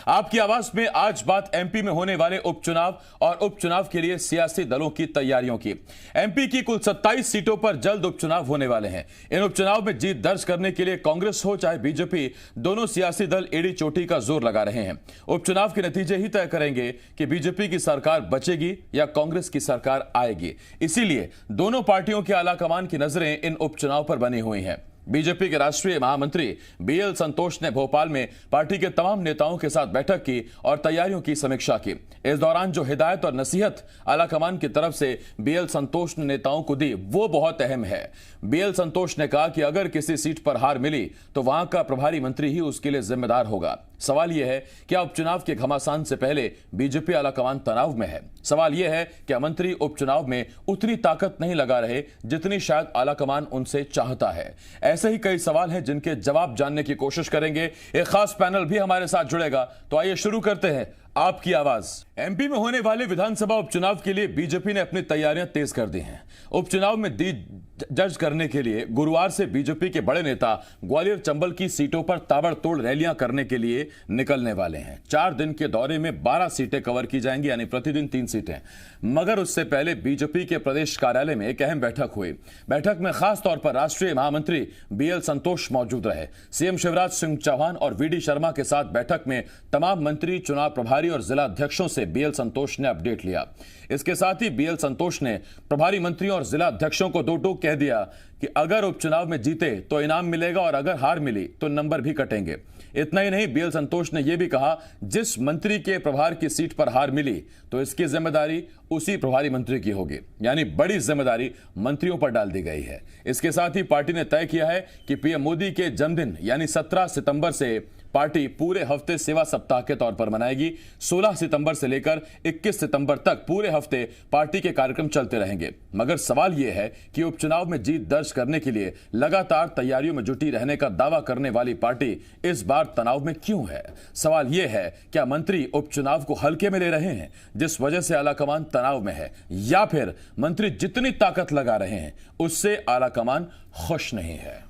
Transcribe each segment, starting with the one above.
आपकी आवाज में आज बात एमपी में होने वाले उपचुनाव और उपचुनाव के लिए सियासी दलों की तैयारियों की। एमपी की कुल 27 सीटों पर जल्द उपचुनाव होने वाले हैं। इन उपचुनाव में जीत दर्ज करने के लिए कांग्रेस हो चाहे बीजेपी, दोनों सियासी दल एड़ी चोटी का जोर लगा रहे हैं। उपचुनाव के नतीजे ही तय करेंगे कि बीजेपी की सरकार बचेगी या कांग्रेस की सरकार आएगी। इसीलिए दोनों पार्टियों के आलाकमान की नजरें इन उपचुनाव पर बनी हुई हैं। बीजेपी के राष्ट्रीय महामंत्री बीएल संतोष ने भोपाल में पार्टी के तमाम नेताओं के साथ बैठक की और तैयारियों की समीक्षा की। इस दौरान जो हिदायत और नसीहत आलाकमान की तरफ से बीएल संतोष ने नेताओं को दी वो बहुत अहम है। बीएल संतोष ने कहा कि अगर किसी सीट पर हार मिली तो वहां का प्रभारी मंत्री ही उसके लिए जिम्मेदार होगा। सवाल यह है क्या उपचुनाव के घमासान से पहले बीजेपी आलाकमान तनाव में है? सवाल यह है क्या मंत्री उपचुनाव में उतनी ताकत नहीं लगा रहे जितनी शायद आलाकमान उनसे चाहता है? ऐसे ही कई सवाल हैं जिनके जवाब जानने की कोशिश करेंगे। एक खास पैनल भी हमारे साथ जुड़ेगा, तो आइए शुरू करते हैं आपकी आवाज। एमपी में होने वाले विधानसभा उपचुनाव के लिए बीजेपी ने अपनी तैयारियां तेज कर दी हैं। उपचुनाव में जीत दर्ज करने के लिए गुरुवार से बीजेपी के बड़े नेता ग्वालियर चंबल की सीटों पर ताबड़तोड़ रैलियां करने के लिए निकलने वाले हैं। 4 दिन के दौरे में 12 सीटें कवर की जाएंगी, यानी प्रतिदिन 3 सीटें। मगर उससे पहले बीजेपी के प्रदेश कार्यालय में एक अहम बैठक हुई। बैठक में खास तौर पर राष्ट्रीय महामंत्री बीएल संतोष मौजूद रहे। सीएम शिवराज सिंह चौहान और वीडी शर्मा के साथ बैठक में तमाम मंत्री, चुनाव प्रभारी और जिला अध्यक्षों से बीएल संतोष ने अपडेट लिया। इसके साथ ही बीएल संतोष ने प्रभारी मंत्रियों और जिला अध्यक्षों को दो टूक कह दिया कि अगर उपचुनाव में जीते तो इनाम मिलेगा और अगर हार मिली तो नंबर भी कटेंगे। इतना ही नहीं, बीएल संतोष ने यह भी कहा जिस मंत्री के प्रभार की सीट पर हार मिली तो इसकी जिम्मेदारी उसी प्रभारी मंत्री की होगी, यानी बड़ी जिम्मेदारी मंत्रियों पर डाल दी गई है। इसके साथ ही पार्टी ने तय किया है कि पीएम मोदी के जन्मदिन यानी 17 सितंबर से पार्टी पूरे हफ्ते सेवा सप्ताह के तौर पर मनाएगी। 16 सितंबर से लेकर 21 सितंबर तक पूरे हफ्ते पार्टी के कार्यक्रम चलते रहेंगे। मगर सवाल यह है कि उपचुनाव में जीत दर्ज करने के लिए लगातार तैयारियों में जुटी रहने का दावा करने वाली पार्टी इस बार तनाव में क्यों है? सवाल यह है क्या मंत्री उपचुनाव को हल्के में ले रहे हैं जिस वजह से आलाकमान तनाव में है, या फिर मंत्री जितनी ताकत लगा रहे हैं उससे आलाकमान खुश नहीं है?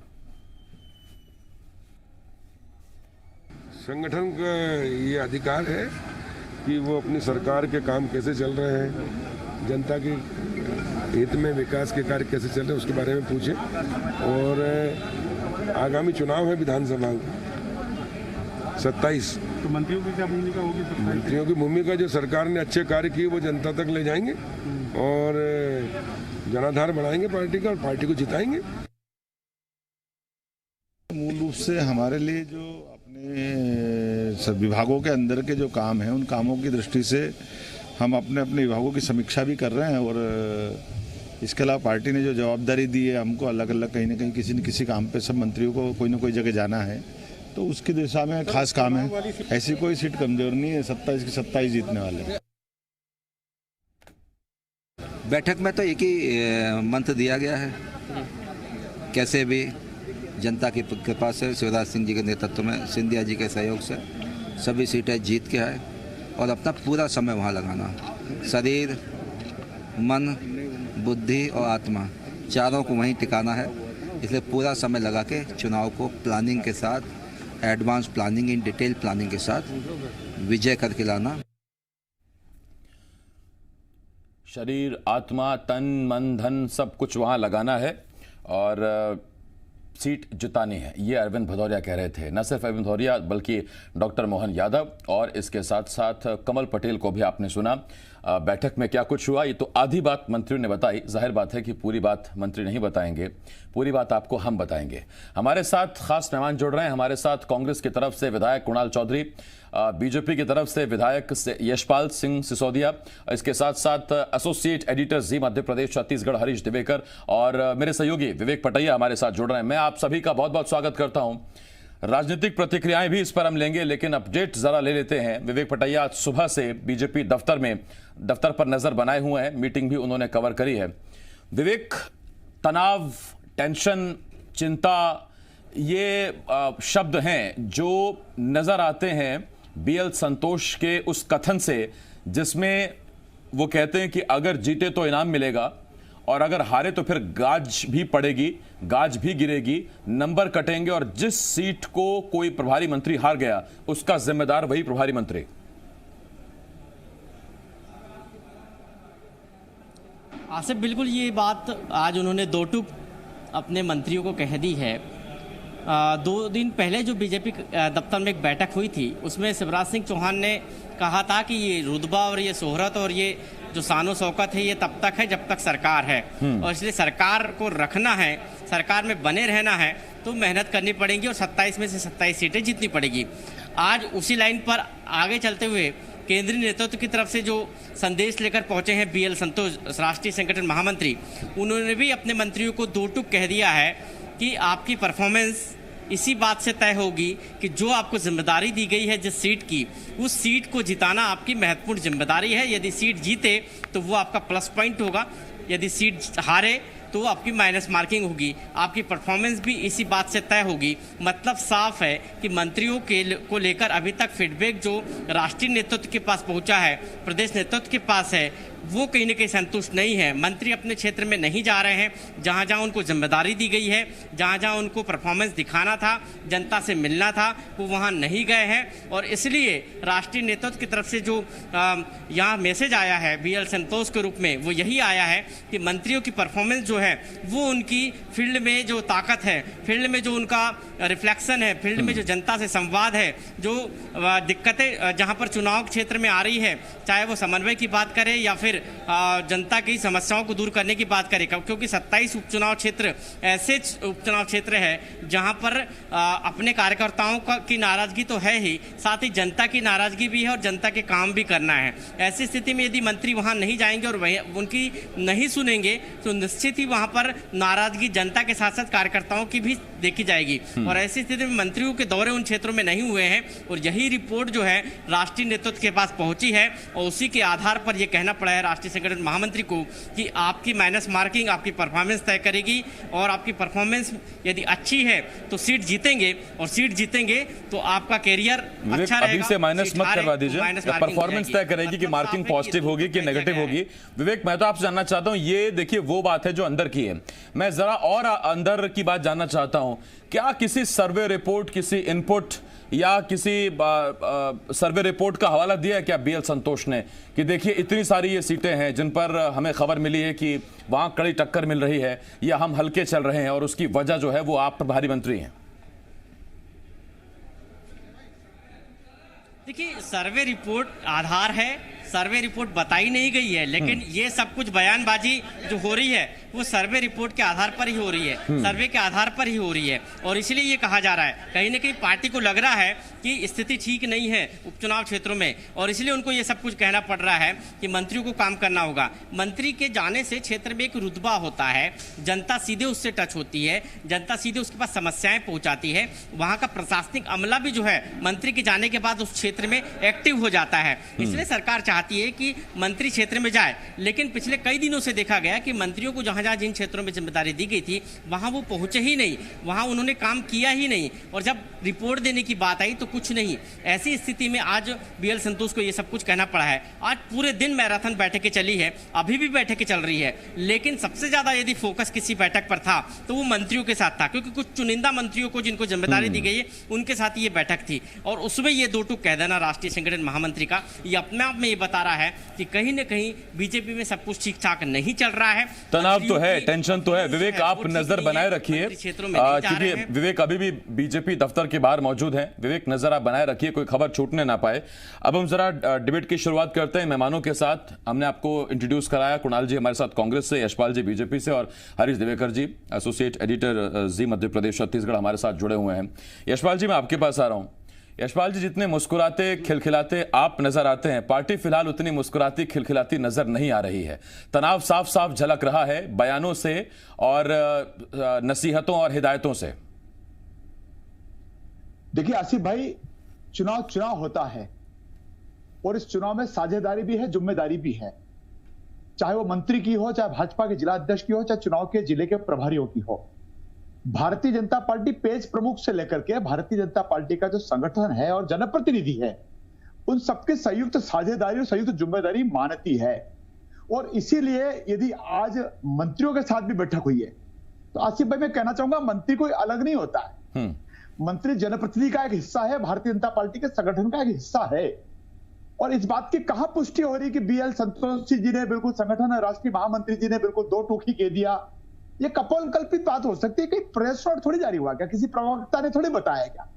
संगठन का ये अधिकार है कि वो अपनी सरकार के काम कैसे चल रहे हैं, जनता के हित में विकास के कार्य कैसे चल रहे हैं उसके बारे में पूछे। और आगामी चुनाव है विधानसभा 27। तो मंत्रियों की क्या भूमिका होगी? मंत्रियों की भूमिका जो सरकार ने अच्छे कार्य किए वो जनता तक ले जाएंगे और जनाधार बढ़ाएंगे पार्टी का और पार्टी को जिताएंगे। मूल रूप से हमारे लिए जो अपने सब विभागों के अंदर के जो काम हैं उन कामों की दृष्टि से हम अपने अपने विभागों की समीक्षा भी कर रहे हैं। और इसके अलावा पार्टी ने जो जवाबदारी दी है हमको अलग अलग कहीं ना कहीं किसी न किसी काम पे सब मंत्रियों को कोई ना कोई जगह जाना है, तो उसकी दिशा में खास काम है। ऐसी कोई सीट कमजोर नहीं है, 27 की 27 जीतने वाले। बैठक में तो एक ही मंत्र दिया गया है, कैसे भी जनता की कृपा से शिवराज सिंह जी के नेतृत्व में, सिंधिया जी के सहयोग से सभी सीटें जीत के आए और अपना पूरा समय वहाँ लगाना। शरीर, मन, बुद्धि और आत्मा चारों को वहीं टिकाना है। इसलिए पूरा समय लगा के चुनाव को प्लानिंग के साथ, advance planning, in detail planning के साथ विजय करके लाना। शरीर, आत्मा, तन, मन, धन सब कुछ वहां लगाना है और सीट जितानी है, ये अरविंद भदौरिया कह रहे थे। न सिर्फ अरविंद भदौरिया बल्कि डॉक्टर मोहन यादव और इसके साथ साथ कमल पटेल को भी आपने सुना। बैठक में क्या कुछ हुआ ये तो आधी बात मंत्रियों ने बताई। जाहिर बात है कि पूरी बात मंत्री नहीं बताएंगे, पूरी बात आपको हम बताएंगे। हमारे साथ खास मेहमान जुड़ रहे हैं। हमारे साथ कांग्रेस की तरफ से विधायक कुणाल चौधरी, बीजेपी की तरफ से विधायक यशपाल सिंह सिसोदिया, इसके साथ साथ एसोसिएट एडिटर जी मध्य प्रदेश छत्तीसगढ़ हरीश दिवेकर और मेरे सहयोगी विवेक पटैया हमारे साथ जुड़ रहे हैं। मैं आप सभी का बहुत बहुत स्वागत करता हूं। राजनीतिक प्रतिक्रियाएं भी इस पर हम लेंगे, लेकिन अपडेट जरा ले लेते हैं। विवेक पटैया आज सुबह से बीजेपी दफ्तर पर नजर बनाए हुए हैं, मीटिंग भी उन्होंने कवर करी है। विवेक, तनाव, टेंशन, चिंता, ये शब्द हैं जो नजर आते हैं बीएल संतोष के उस कथन से जिसमें वो कहते हैं कि अगर जीते तो इनाम मिलेगा और अगर हारे तो फिर गाज भी पड़ेगी, गाज भी गिरेगी, नंबर कटेंगे और जिस सीट को कोई प्रभारी मंत्री हार गया उसका जिम्मेदार वही प्रभारी मंत्री। आसिफ, बिल्कुल ये बात आज उन्होंने दो टूक अपने मंत्रियों को कह दी है। 2 दिन पहले जो बीजेपी दफ्तर में एक बैठक हुई थी उसमें शिवराज सिंह चौहान ने कहा था कि ये रुतबा और ये शोहरत और ये जो शानो शौकत है ये तब तक है जब तक सरकार है, और इसलिए सरकार को रखना है, सरकार में बने रहना है तो मेहनत करनी पड़ेगी और 27 में से 27 सीटें जीतनी पड़ेगी। आज उसी लाइन पर आगे चलते हुए केंद्रीय नेतृत्व की तरफ से जो संदेश लेकर पहुंचे हैं BL संतोष, राष्ट्रीय संगठन महामंत्री, उन्होंने भी अपने मंत्रियों को दो टूक कह दिया है कि आपकी परफॉर्मेंस इसी बात से तय होगी कि जो आपको जिम्मेदारी दी गई है जिस सीट की, उस सीट को जिताना आपकी महत्वपूर्ण जिम्मेदारी है। यदि सीट जीते तो वो आपका प्लस पॉइंट होगा, यदि सीट हारे तो आपकी माइनस मार्किंग होगी। आपकी परफॉर्मेंस भी इसी बात से तय होगी। मतलब साफ है कि मंत्रियों को लेकर अभी तक फीडबैक जो राष्ट्रीय नेतृत्व के पास पहुंचा है, प्रदेश नेतृत्व के पास है, वो कहीं न कहीं संतुष्ट नहीं है। मंत्री अपने क्षेत्र में नहीं जा रहे हैं, जहां जहां उनको जिम्मेदारी दी गई है, जहां जहां उनको परफॉर्मेंस दिखाना था, जनता से मिलना था, वो वहां नहीं गए हैं। और इसलिए राष्ट्रीय नेतृत्व की तरफ से जो यहाँ मैसेज आया है BL संतोष के रूप में, वो यही आया है कि मंत्रियों की परफॉर्मेंस जो है वो उनकी फील्ड में जो ताकत है, फील्ड में जो उनका रिफ्लेक्शन है, फील्ड में जो जनता से संवाद है, जो दिक्कतें जहाँ पर चुनाव क्षेत्र में आ रही है, चाहे वो समन्वय की बात करें या फिर जनता की समस्याओं को दूर करने की बात करें, क्योंकि 27 उपचुनाव क्षेत्र ऐसे उपचुनाव क्षेत्र है जहां पर अपने कार्यकर्ताओं की नाराजगी तो है ही, साथ ही जनता की नाराजगी भी है और जनता के काम भी करना है। ऐसी स्थिति में यदि मंत्री वहां नहीं जाएंगे और उनकी नहीं सुनेंगे तो निश्चित ही वहां पर नाराजगी जनता के साथ साथ कार्यकर्ताओं की भी देखी जाएगी। और ऐसी स्थिति में मंत्रियों के दौरे उन क्षेत्रों में नहीं हुए हैं और यही रिपोर्ट जो है राष्ट्रीय नेतृत्व के पास पहुंची है और उसी के आधार पर यह कहना पड़ा है राष्ट्रीय संगठन महामंत्री को कि आपकी माइनस मार्किंग आपकी परफॉर्मेंस तय करेगी और आपकी परफॉर्मेंस यदि अच्छी है तो सीट जीतेंगे और सीट जीतेंगे तो आपका कैरियर अच्छा रहेगा। अभी से माइनस मत करवा दीजिए, परफॉर्मेंस तय करेगी कि मार्किंग पॉजिटिव होगी कि नेगेटिव होगी। विवेक, मैं तो आपसे जानना चाहता हूं, ये देखिए वो बात है जो अंदर की है, मैं जरा और अंदर की बात जानना चाहता हूं। क्या किसी सर्वे रिपोर्ट, किसी इनपुट या किसी सर्वे रिपोर्ट का हवाला दिया है क्या BL संतोष ने कि देखिए इतनी सारी ये सीटें हैं जिन पर हमें खबर मिली है कि वहां कड़ी टक्कर मिल रही है या हम हल्के चल रहे हैं और उसकी वजह जो है वो आप प्रभारी मंत्री हैं? देखिए, सर्वे रिपोर्ट आधार है, सर्वे रिपोर्ट बताई नहीं गई है, लेकिन ये सब कुछ बयानबाजी जो हो रही है वो सर्वे रिपोर्ट के आधार पर ही हो रही है, सर्वे के आधार पर ही हो रही है। और इसलिए ये कहा जा रहा है कहीं ना कहीं पार्टी को लग रहा है कि स्थिति ठीक नहीं है उपचुनाव क्षेत्रों में और इसलिए उनको ये सब कुछ कहना पड़ रहा है कि मंत्रियों को काम करना होगा। मंत्री के जाने से क्षेत्र में एक रुतबा होता है, जनता सीधे उससे टच होती है, जनता सीधे उसके पास समस्याएं पहुंचाती है, वहां का प्रशासनिक अमला भी जो है मंत्री के जाने के बाद उस क्षेत्र में एक्टिव हो जाता है। इसलिए सरकार चाहती है कि मंत्री क्षेत्र में जाए, लेकिन पिछले कई दिनों से देखा गया कि मंत्रियों को जहां जहां जिन क्षेत्रों में जिम्मेदारी दी गई थी वहां वो पहुंचे ही नहीं, वहां उन्होंने काम किया ही नहीं और जब रिपोर्ट देने की बात आई तो कुछ नहीं। ऐसी स्थिति में आज BL संतोष को ये सब कुछ कहना पड़ा है। आज पूरे दिन मैराथन बैठकें चली है, अभी भी बैठकें चल रही है, लेकिन सबसे ज्यादा यदि फोकस किसी बैठक पर था तो वो मंत्रियों के साथ था, क्योंकि कुछ चुनिंदा मंत्रियों को जिनको जिम्मेदारी दी गई है उनके साथ ये बैठक थी और उसमें ये दो टूक कह देना राष्ट्रीय संगठन महामंत्री का ये अपने आप में ये बता रहा है कि कहीं न कहीं बीजेपी में सब कुछ ठीक ठाक नहीं चल रहा है। तनाव तो है, टेंशन तो है। विवेक, आप नजर बनाए रखिए क्योंकि विवेक अभी भी बीजेपी दफ्तर के बाहर मौजूद हैं। विवेक, नजर आप बनाए रखिए, कोई खबर छूटने ना पाए। अब हम जरा डिबेट की शुरुआत करते हैं मेहमानों के साथ। हमने आपको इंट्रोड्यूस कराया, कुणाल जी हमारे साथ कांग्रेस से, यशपाल जी बीजेपी से और हरीश दिवेकर जी एसोसिएट एडिटर जी मध्य प्रदेश छत्तीसगढ़ हमारे साथ जुड़े हुए हैं। यशपाल जी, मैं आपके पास आ रहा हूं। यशपाल जी, जितने मुस्कुराते खिलखिलाते आप नजर आते हैं, पार्टी फिलहाल उतनी मुस्कुराती खिलखिलाती नजर नहीं आ रही है। तनाव साफ साफ झलक रहा है बयानों से और नसीहतों और हिदायतों से। देखिए आसिफ भाई, चुनाव होता है और इस चुनाव में साझेदारी भी है, जिम्मेदारी भी है, चाहे वो मंत्री की हो, चाहे भाजपा के जिला अध्यक्ष की हो, चाहे चुनाव के जिले के प्रभारियों की हो। भारतीय जनता पार्टी पेज प्रमुख से लेकर के भारतीय जनता पार्टी का जो संगठन है और जनप्रतिनिधि है, उन सबके संयुक्त साझेदारी और संयुक्त जिम्मेदारी मानती है और इसीलिए यदि आज मंत्रियों के साथ भी बैठक हुई है तो आसिफ भाई मैं कहना चाहूंगा मंत्री कोई अलग नहीं होता है। मंत्री जनप्रतिनिधि का एक हिस्सा है, भारतीय जनता पार्टी के संगठन का एक हिस्सा है। और इस बात की कहां पुष्टि हो रही कि बीएल संतोष जी ने बिल्कुल संगठन राष्ट्रीय महामंत्री जी ने बिल्कुल दो टूक ही कह दिया। ये कपोल कल्पित बात हो सकती है कि प्रेस नोट थोड़ी जारी हुआ क्या, किसी प्रवक्ता ने थोड़ी बताया क्या,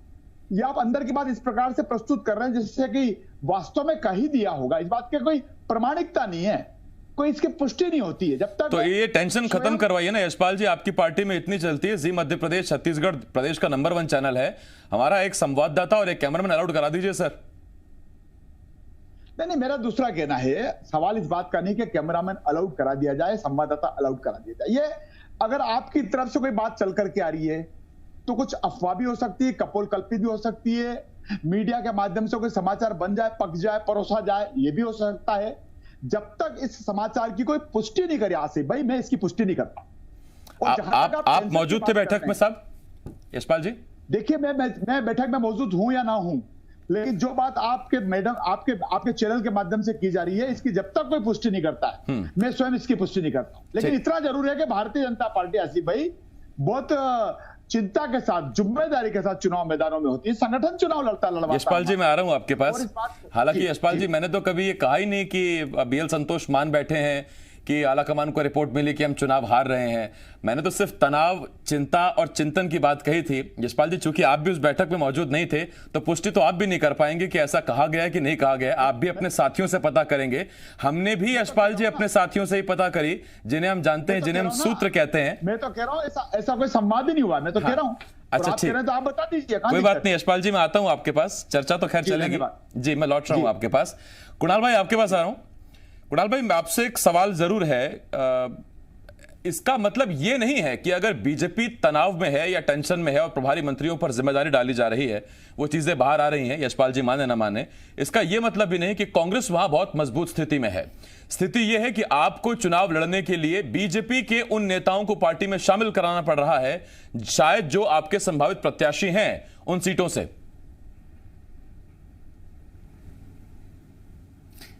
या आप अंदर की बात इस प्रकार से प्रस्तुत कर रहे हैं जिससे कि वास्तव में कह ही दिया होगा। इस बात की कोई प्रमाणिकता नहीं है, कोई इसकी पुष्टि नहीं होती है जब तक। तो ये टेंशन खत्म करवाइए ना यशपाल जी, आपकी पार्टी में इतनी चलती है, जी मध्य प्रदेश छत्तीसगढ़ प्रदेश का नंबर 1 चैनल है, हमारा एक संवाददाता और एक कैमरामैन अलाउड करा दीजिए सर। नहीं, मेरा दूसरा कहना है, सवाल इस बात का नहीं कि कैमरामैन अलाउड करा दिया जाए, संवाददाता अलाउड करा दिया जाए। ये अगर आपकी तरफ से कोई बात चल करके आ रही है तो कुछ अफवाह भी हो सकती है, कपोल कल्पित भी हो सकती है, मीडिया के माध्यम से कोई समाचार बन जाए, पक जाए, परोसा जाए, ये भी हो सकता है। जब तक इस समाचार की कोई पुष्टि नहीं करे आसिफ भाई, मैं इसकी पुष्टि नहीं करता। आप मौजूद थे बैठक में साहब यशपाल जी? देखिए मैं बैठक में मौजूद हूं या ना हूं, लेकिन जो बात आपके मैडम आपके चैनल के माध्यम से की जा रही है, इसकी जब तक कोई पुष्टि नहीं करता है मैं स्वयं इसकी पुष्टि नहीं करता। लेकिन इतना जरूर है कि भारतीय जनता पार्टी आसिफ भाई बहुत चिंता के साथ, जिम्मेदारी के साथ चुनाव मैदानों में होती है, संगठन चुनाव लड़वाता। यशपाल जी मैं आ रहा हूं आपके पास। हालांकि यशपाल जी मैंने तो कभी ये कहा ही नहीं कि बीएल संतोष मान बैठे हैं कि आलाकमान को रिपोर्ट मिली कि हम चुनाव हार रहे हैं। मैंने तो सिर्फ तनाव, चिंता और चिंतन की बात कही थी। यशपाल जी चूंकि आप भी उस बैठक में मौजूद नहीं थे तो पुष्टि तो आप भी नहीं कर पाएंगे कि ऐसा कहा गया है कि नहीं कहा गया। आप भी अपने साथियों से पता करेंगे, हमने भी यशपाल जी अपने साथियों से ही पता करी जिन्हें हम जानते हैं, जिन्हें हम सूत्र कहते हैं। मैं तो कह रहा हूं ऐसा कोई संवाद ही नहीं हुआ, मैं तो कह रहा हूं। अच्छा ठीक, तो आप बता दीजिए। कोई बात नहीं यशपाल जी, मैं आता हूं आपके पास, चर्चा तो खैर चलेगी जी। मैं लौट रहा हूं आपके पास। कुणाल भाई आपके पास आ रहा हूं। कुणाल भाई आपसे एक सवाल जरूर है, इसका मतलब यह नहीं है कि अगर बीजेपी तनाव में है या टेंशन में है और प्रभारी मंत्रियों पर जिम्मेदारी डाली जा रही है, वो चीजें बाहर आ रही हैं, यशपाल जी माने ना माने, इसका यह मतलब भी नहीं कि कांग्रेस वहां बहुत मजबूत स्थिति में है। स्थिति यह है कि आपको चुनाव लड़ने के लिए बीजेपी के उन नेताओं को पार्टी में शामिल कराना पड़ रहा है शायद जो आपके संभावित प्रत्याशी हैं उन सीटों से।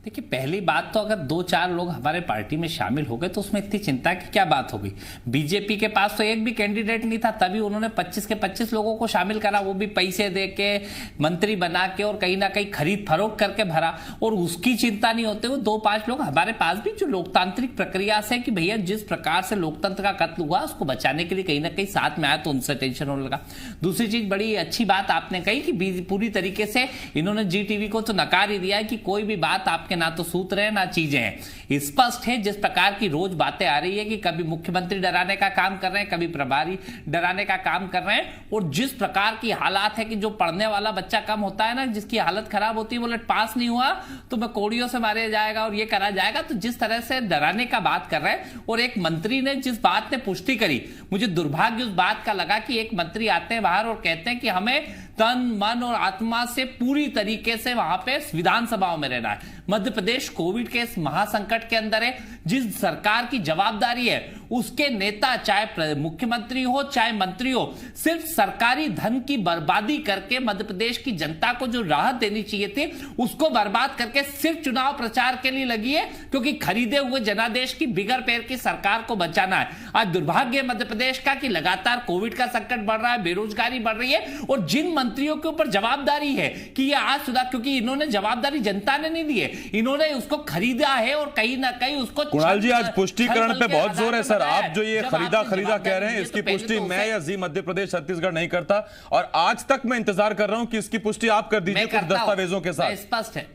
देखिए पहली बात तो अगर 2-4 लोग हमारे पार्टी में शामिल हो गए तो उसमें इतनी चिंता की क्या बात होगी। बीजेपी के पास तो एक भी कैंडिडेट नहीं था, तभी उन्होंने 25 के 25 लोगों को शामिल करा, वो भी पैसे दे के, मंत्री बना के और कहीं ना कहीं खरीद फरोख्त करके भरा। और उसकी चिंता नहीं होते हुए 2-5 लोग हमारे पास भी जो लोकतांत्रिक प्रक्रिया से कि भैया जिस प्रकार से लोकतंत्र का कत्ल हुआ उसको बचाने के लिए कहीं ना कहीं साथ में आया, तो उनसे टेंशन होने लगा। दूसरी चीज बड़ी अच्छी बात आपने कही कि पूरी तरीके से इन्होंने जी को तो नकार ही दिया है कि कोई भी बात आपके ना तो सूत्र है ना चीजें हैं। स्पष्ट है जिस प्रकार की रोज बातें आ रही है कि कभी मुख्यमंत्री डराने का काम कर रहे हैं, कभी प्रभारी डराने का काम कर रहे हैं, और जिस प्रकार की हालात है कि जो पढ़ने वाला बच्चा कम होता है ना, जिसकी हालत खराब होती है, बोले पास नहीं हुआ तो मैं कोड़ियों से मारे जाएगा और ये करा जाएगा, तो जिस तरह से डराने का बात कर रहे हैं। और एक मंत्री ने जिस बात ने पुष्टि करी, मुझे दुर्भाग्य उस बात का लगा कि एक मंत्री आते हैं बाहर और कहते हैं कि हमें तन मन और आत्मा से पूरी तरीके से वहां पे विधानसभाओं में रहना है। मध्य प्रदेश कोविड के इस महासंकट के अंदर है, जिस सरकार की जवाबदारी है उसके नेता चाहे मुख्यमंत्री हो चाहे मंत्री हो, सिर्फ सरकारी धन की बर्बादी करके मध्य प्रदेश की जनता को जो राहत देनी चाहिए थी उसको बर्बाद करके सिर्फ चुनाव प्रचार के लिए लगी है, क्योंकि खरीदे हुए जनादेश की बिगर पैर की सरकार को बचाना है। आज दुर्भाग्य मध्य प्रदेश का कि लगातार कोविड का संकट बढ़ रहा है, बेरोजगारी बढ़ रही है, और जिन मंत्रियों के ऊपर जवाबदारी है कि ये आज सुधार, क्योंकि इन्होंने जवाबदारी जनता ने नहीं दी है, इन्होंने उसको खरीदा है और कहीं ना कहीं उसको। कुणाल जी आज पुष्टिकरण पे बहुत जोर है सर, आप जो ये खरीदा कह रहे हैं इसकी पुष्टि मैं या जी मध्य प्रदेश छत्तीसगढ़ नहीं करता, और आज तक मैं इंतजार कर रहा हूं कि इसकी पुष्टि आप कर दीजिए कुछ दस्तावेजों के साथ। स्पष्ट है,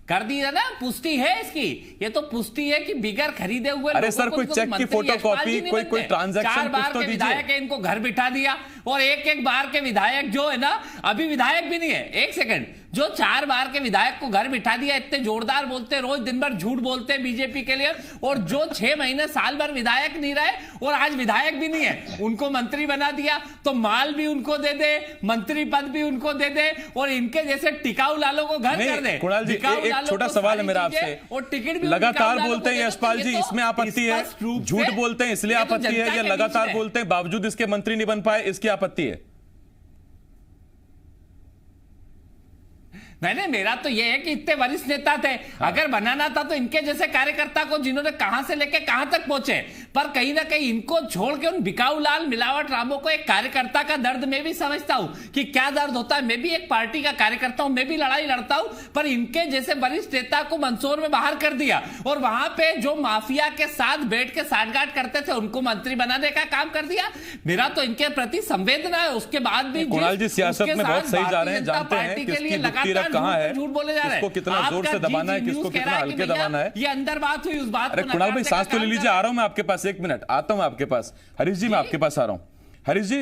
कर दी है ना, पुष्टि है इसकी, ये तो पुष्टि है कि बिगर खरीदे हुए। अरे सर कोई चेक की फोटोकॉपी, कोई ट्रांजैक्शन 4 बार के विधायक है, इनको घर बिठा दिया, और एक बार के विधायक जो है ना, अभी विधायक भी नहीं है, एक सेकंड, जो 4 बार के विधायक को घर बिठा दिया, इतने जोरदार बोलते, रोज दिन भर झूठ बोलते हैं बीजेपी के लिए, और जो 6 महीने साल भर विधायक नहीं रहे और आज विधायक भी नहीं है, उनको मंत्री बना दिया, तो माल भी उनको दे दे, मंत्री पद भी उनको दे दे, और इनके जैसे टिकाऊ लालों को घर कर दे। कुणाल जी एक छोटा सवाल है मेरा आपसे, और टिकट भी लगातार बोलते हैं यशपाल जी, इसमें आपत्ति है? झूठ बोलते हैं इसलिए आपत्ति है, या लगातार बोलते हैं बावजूद इसके मंत्री नहीं बन पाए इसकी आपत्ति है? मैंने मेरा तो ये है कि इतने वरिष्ठ नेता थे, अगर बनाना था तो इनके जैसे कार्यकर्ता को जिन्होंने कहां से लेके कहां तक पहुंचे, पर कहीं ना कहीं इनको छोड़ के उन बिकाऊ लाल मिलावट रामों को, एक कार्यकर्ता का दर्द मैं भी समझता हूं कि क्या दर्द होता है। मैं भी एक पार्टी का कार्यकर्ता हूं, मैं भी लड़ाई लड़ता हूं, पर इनके जैसे वरिष्ठ नेता को मंदसौर में बाहर कर दिया और वहां पे जो माफिया के साथ बैठ के साठगांठ करते थे उनको मंत्री बनाने का काम कर दिया। मेरा तो इनके प्रति संवेदना है। उसके बाद भी कुणाल जी सियासत में बहुत सही जा रहे हैं, जानते हैं किसकी दुखती रग कहां है, झूठ बोले जा रहे हैं, किसको कितना जोर से दबाना है, किसको कितना हल्के दबाना है। ये अंदर बात हुई, उस बात अरे कुणाल भाई सांस तो ले लीजिए, आ रहा हूं मैं आपके पास, 1 मिनट आता हूं आपके पास। हरीश जी मैं आपके पास आ रहा हूं। हरीश जी,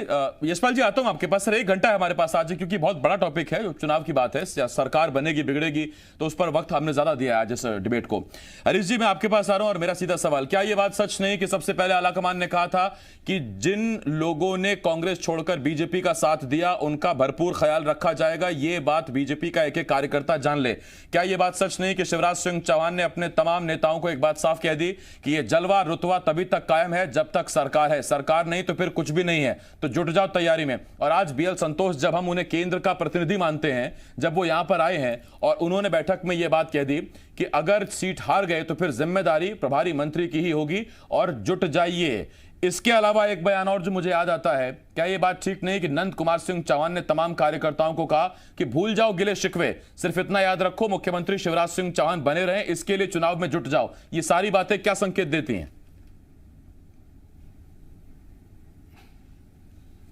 यशपाल जी आता हूं आपके पास। सर 1 घंटा है हमारे पास आज, क्योंकि बहुत बड़ा टॉपिक है, उपचुनाव की बात है, सरकार बनेगी बिगड़ेगी, तो उस पर वक्त हमने ज्यादा दिया है आज इस डिबेट को। हरीश जी मैं आपके पास आ रहा हूं और मेरा सीधा सवाल, क्या यह बात सच नहीं कि सबसे पहले आलाकमान ने कहा था कि जिन लोगों ने कांग्रेस छोड़कर बीजेपी का साथ दिया उनका भरपूर ख्याल रखा जाएगा? यह बात बीजेपी का एक एक कार्यकर्ता जान ले। क्या यह बात सच नहीं कि शिवराज सिंह चौहान ने अपने तमाम नेताओं को एक बात साफ कह दी कि यह जलवा रुतवा तभी तक कायम है जब तक सरकार है, सरकार नहीं तो फिर कुछ भी नहीं है, तो जुट जाओ तैयारी में। और आज बीएल संतोष, जब हम उन्हें केंद्र का प्रतिनिधि मानते हैं, जब वो यहां पर आए हैं और उन्होंने बैठक में यह बात कह दी कि अगर सीट हार गए तो फिर जिम्मेदारी प्रभारी मंत्री की ही होगी और जुट जाइए। इसके अलावा एक बयान और जो मुझे याद आता है, क्या यह बात ठीक नहीं कि नंद कुमार सिंह चौहान ने तमाम कार्यकर्ताओं को कहा कि भूल जाओ गिले शिकवे, सिर्फ इतना याद रखो मुख्यमंत्री शिवराज सिंह चौहान बने रहे, इसके लिए चुनाव में जुट जाओ। ये सारी बातें क्या संकेत देती हैं?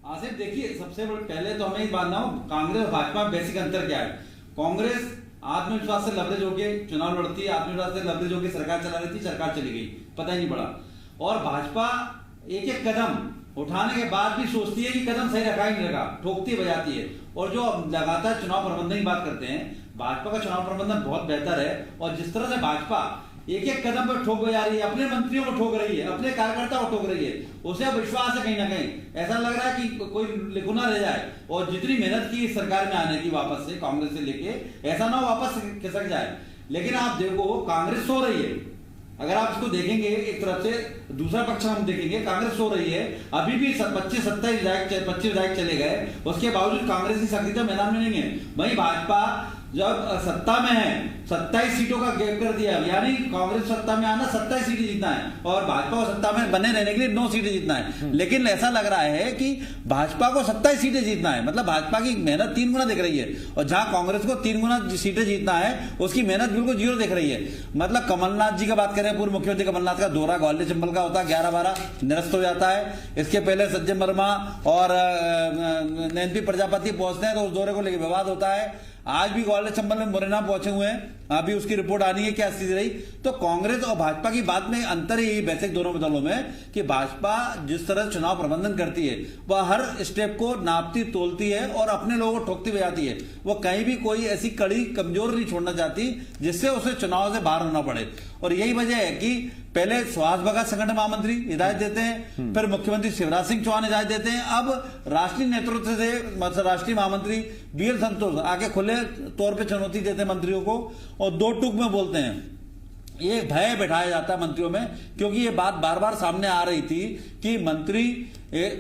आसिफ देखिए, सबसे पहले तो हमें मानना हो कांग्रेस और भाजपा में बेसिक अंतर क्या है। कांग्रेस आत्मविश्वास से लबरेज होकर चुनाव लड़ती है, आत्मविश्वास से लबरेज होकर सरकार चला रही थी, सरकार चली गई, पता ही नहीं पड़ा। और भाजपा एक एक कदम उठाने के बाद भी सोचती है कि कदम सही रखा ही नहीं रखा, ठोकती बजाती है। और जो लगातार चुनाव प्रबंधन की बात करते हैं, भाजपा का चुनाव प्रबंधन बहुत बेहतर है। और जिस तरह से भाजपा एक एक कदम पर ठोक बजा रही है, अपने मंत्रियों को ठोक रही है, अपने कार्यकर्ता को ठोक रही है, उसे अब विश्वास है कहीं ना कहीं। ऐसा लग रहा है कि कोई लिखुना रह जाए। और जितनी मेहनत की सरकार में आने की वापस से कांग्रेस से लेके, ऐसा ना हो वापस खिसक जाए। लेकिन आप देखो कांग्रेस सो रही है। अगर आप इसको देखेंगे एक तरफ से, दूसरा पक्ष हम देखेंगे, कांग्रेस सो रही है। अभी भी 25 विधायक चले गए, उसके बावजूद कांग्रेस की सक्रियता मैदान में नहीं है। वहीं भाजपा जब सत्ता में है 27 सीटों का गैप कर दिया, यानी कांग्रेस सत्ता में आना 27 सीटें जीतना है और भाजपा को सत्ता में बने रहने के लिए 9 सीटें जीतना है। लेकिन ऐसा लग रहा है कि भाजपा को 27 सीटें जीतना है, मतलब भाजपा की मेहनत 3 गुना दिख रही है। और जहां कांग्रेस को 3 गुना सीटें जीतना है, उसकी मेहनत बिल्कुल 0 दिख रही है। मतलब कमलनाथ जी का बात करें, पूर्व मुख्यमंत्री कमलनाथ का दौरा ग्वालियर चंबल का होता है, 11-12 निरस्त हो जाता है। इसके पहले सज्जन वर्मा और नैन्सी प्रजापति पहुंचते हैं तो उस दौरे को लेकर विवाद होता है। आज भी ग्वालियर चंबल में मुरैना पहुंचे हुए हैं, अभी उसकी रिपोर्ट आनी है क्या स्थिति रही। तो कांग्रेस और भाजपा की बात में अंतर ही बेसिक दोनों दलों में कि भाजपा जिस तरह चुनाव प्रबंधन करती है, वह हर स्टेप को नापती तोलती है और अपने लोगों को ठोकती बजाती है। वो कहीं भी कोई ऐसी कड़ी कमजोर नहीं छोड़ना चाहती जिससे उसे चुनाव से बाहर होना पड़े। और यही वजह है कि पहले सुहास भगत संगठन महामंत्री हिदायत देते हैं, फिर मुख्यमंत्री शिवराज सिंह चौहान हिदायत देते हैं, अब राष्ट्रीय नेतृत्व से राष्ट्रीय महामंत्री बीएल संतोष आके खुले तौर पे चुनौती देते हैं मंत्रियों को और 2 टूक में बोलते हैं। ये भय बैठाया जाता है मंत्रियों में, क्योंकि ये बात बार बार सामने आ रही थी कि मंत्री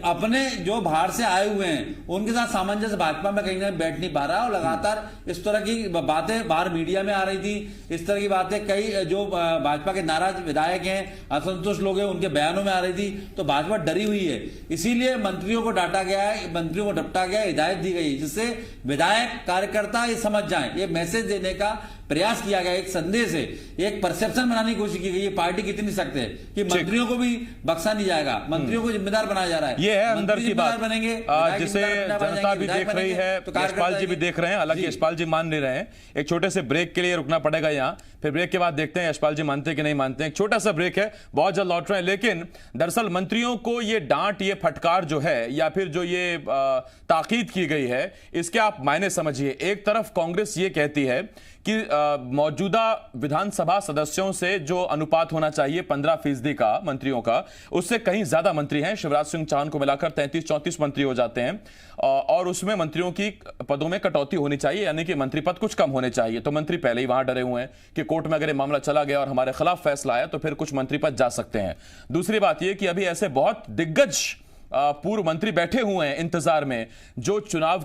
अपने जो बाहर से आए हुए हैं उनके साथ सामंजस्य भाजपा में कहीं ना बैठ नहीं पा रहा है। और लगातार इस तरह की बातें बाहर मीडिया में आ रही थी, इस तरह की बातें कई जो भाजपा के नाराज विधायक हैं, असंतुष्ट लोग हैं, उनके बयानों में आ रही थी। तो भाजपा डरी हुई है, इसीलिए मंत्रियों को डांटा गया है, मंत्रियों को डपटा गया, हिदायत दी गई जिससे विधायक कार्यकर्ता ये समझ जाए, ये मैसेज देने का प्रयास किया गया, एक संदेश है, एक परसेप्शन बनाने की कोशिश की गई। ये पार्टी कितनी सख्त है कि मंत्रियों को भी बख्शा नहीं जाएगा, मंत्रियों को जिम्मेदार बनाया जा रहा है। ये है अंदर की बात बनेंगे, जिसे जनता भी देख रही है, यशपाल जी भी देख रहे हैं। हालांकि यशपाल जी मान नहीं रहे हैं, एक छोटे से ब्रेक के लिए रुकना पड़ेगा यहाँ, फिर ब्रेक के बाद देखते हैं यशपाल जी मानते हैं कि नहीं मानते हैं। एक छोटा सा ब्रेक है, बहुत जल्द लौट रहे हैं। लेकिन दरअसल मंत्रियों को ये डांट, ये फटकार जो है या फिर जो ये ताकीद की गई है, इसके आप मायने समझिए। एक तरफ कांग्रेस ये कहती है कि मौजूदा विधानसभा सदस्यों से जो अनुपात होना चाहिए 15% का मंत्रियों का, उससे कहीं ज्यादा मंत्री हैं। शिवराज सिंह चौहान को मिलाकर 33-34 मंत्री हो जाते हैं और उसमें मंत्रियों की पदों में कटौती होनी चाहिए, यानी कि मंत्री पद कुछ कम होने चाहिए। तो मंत्री पहले ही वहां डरे हुए हैं कि कोर्ट में अगर ये मामला चला गया और हमारे खिलाफ फैसला आया तो फिर कुछ मंत्री पद जा सकते हैं। दूसरी बात यह कि अभी ऐसे बहुत दिग्गज पूर्व मंत्री बैठे हुए हैं इंतजार में, जो उपचुनाव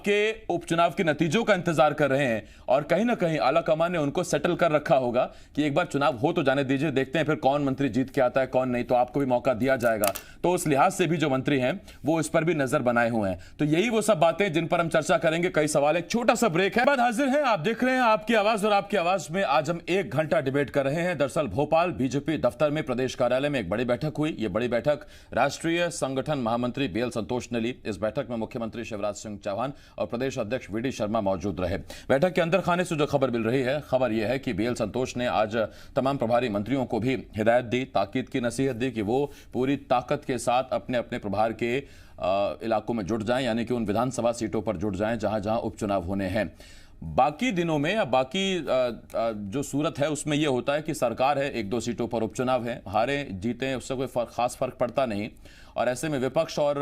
के नतीजों का इंतजार कर रहे हैं, और कहीं ना कहीं आला कमान ने उनको सेटल कर रखा होगा कि एक बार चुनाव हो तो जाने दीजिए, देखते हैं फिर कौन मंत्री जीत के आता है कौन नहीं, तो आपको भी मौका दिया जाएगा। तो उस लिहाज से भी जो मंत्री हैं वो इस पर भी नजर बनाए हुए हैं। तो यही वो सब बातें जिन पर हम चर्चा करेंगे। कई सवाल, एक छोटा सा ब्रेक है, बाद हाजिर हैं। आप देख रहे हैं आपकी आवाज, और आपकी आवाज में आज हम 1 घंटा डिबेट कर रहे हैं। दरअसल भोपाल बीजेपी दफ्तर में प्रदेश कार्यालय में एक बड़ी बैठक हुई। ये बड़ी बैठक राष्ट्रीय संगठन महामंत्री बीएल संतोष ने ली। इस बैठक में मुख्यमंत्री शिवराज सिंह चौहान और प्रदेश अध्यक्ष वीडी शर्मा मौजूद रहे। बैठक के अंदर खाने से जो खबर मिल रही है, खबर यह है कि बीएल संतोष ने आज तमाम प्रभारी मंत्रियों को भी हिदायत दी, ताकीद की नसीहत दी कि वो पूरी ताकत के साथ अपने अपने प्रभार के इलाकों में जुट जाएं, यानी कि उन विधानसभा सीटों पर जुट जाएं जहां जहां उपचुनाव होने हैं। बाकी दिनों में या बाकी जो सूरत है उसमें यह होता है कि सरकार है, 1-2 सीटों पर उपचुनाव है, हारे जीते उससे कोई खास फर्क पड़ता नहीं, और ऐसे में विपक्ष और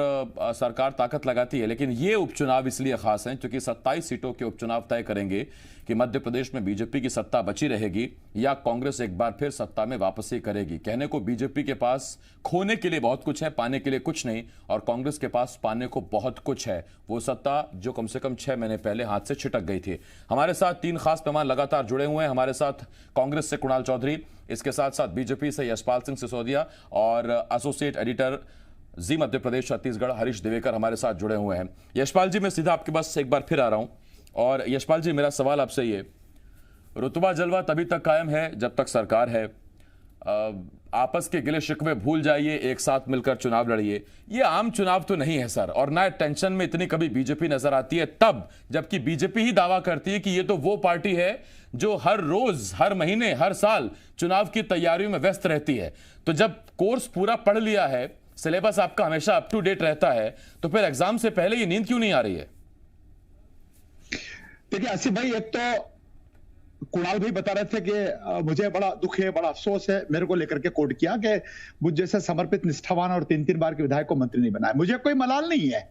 सरकार ताकत लगाती है। लेकिन ये उपचुनाव इसलिए खास हैं क्योंकि 27 सीटों के उपचुनाव तय करेंगे कि मध्य प्रदेश में बीजेपी की सत्ता बची रहेगी या कांग्रेस एक बार फिर सत्ता में वापसी करेगी। कहने को बीजेपी के पास खोने के लिए बहुत कुछ है, पाने के लिए कुछ नहीं, और कांग्रेस के पास पाने को बहुत कुछ है, वो सत्ता जो कम से कम 6 महीने पहले हाथ से छिटक गई थी। हमारे साथ 3 खास मेहमान लगातार जुड़े हुए हैं। हमारे साथ कांग्रेस से कुणाल चौधरी, इसके साथ साथ बीजेपी से यशपाल सिंह सिसोदिया और एसोसिएट एडिटर जी मध्य प्रदेश छत्तीसगढ़ हरीश दिवेकर हमारे साथ जुड़े हुए हैं। यशपाल जी, मैं सीधा आपके पास एक बार फिर आ रहा हूं, और यशपाल जी मेरा सवाल आपसे ये, रुतबा जलवा तभी तक कायम है जब तक सरकार है। आपस के गिले शिकवे भूल जाइए, एक साथ मिलकर चुनाव लड़िए। ये आम चुनाव तो नहीं है सर, और ना टेंशन में इतनी कभी बीजेपी नजर आती है तब जबकि बीजेपी ही दावा करती है कि ये तो वो पार्टी है जो हर रोज, हर महीने, हर साल चुनाव की तैयारियों में व्यस्त रहती है। तो जब कोर्स पूरा पढ़ लिया है, सिलेबस आपका हमेशा अप टू डेट रहता है, तो फिर एग्जाम से पहले ये नींद क्यों नहीं आ रही है? देखिए आसिफ भाई, एक तो कुणाल भाई बता रहे थे कि मुझे बड़ा दुख है, बड़ा अफसोस है, मेरे को लेकर के कोट किया कि मुझ जैसे समर्पित, निष्ठावान और 3-3 बार के विधायक को मंत्री नहीं बनाया। मुझे कोई मलाल नहीं है,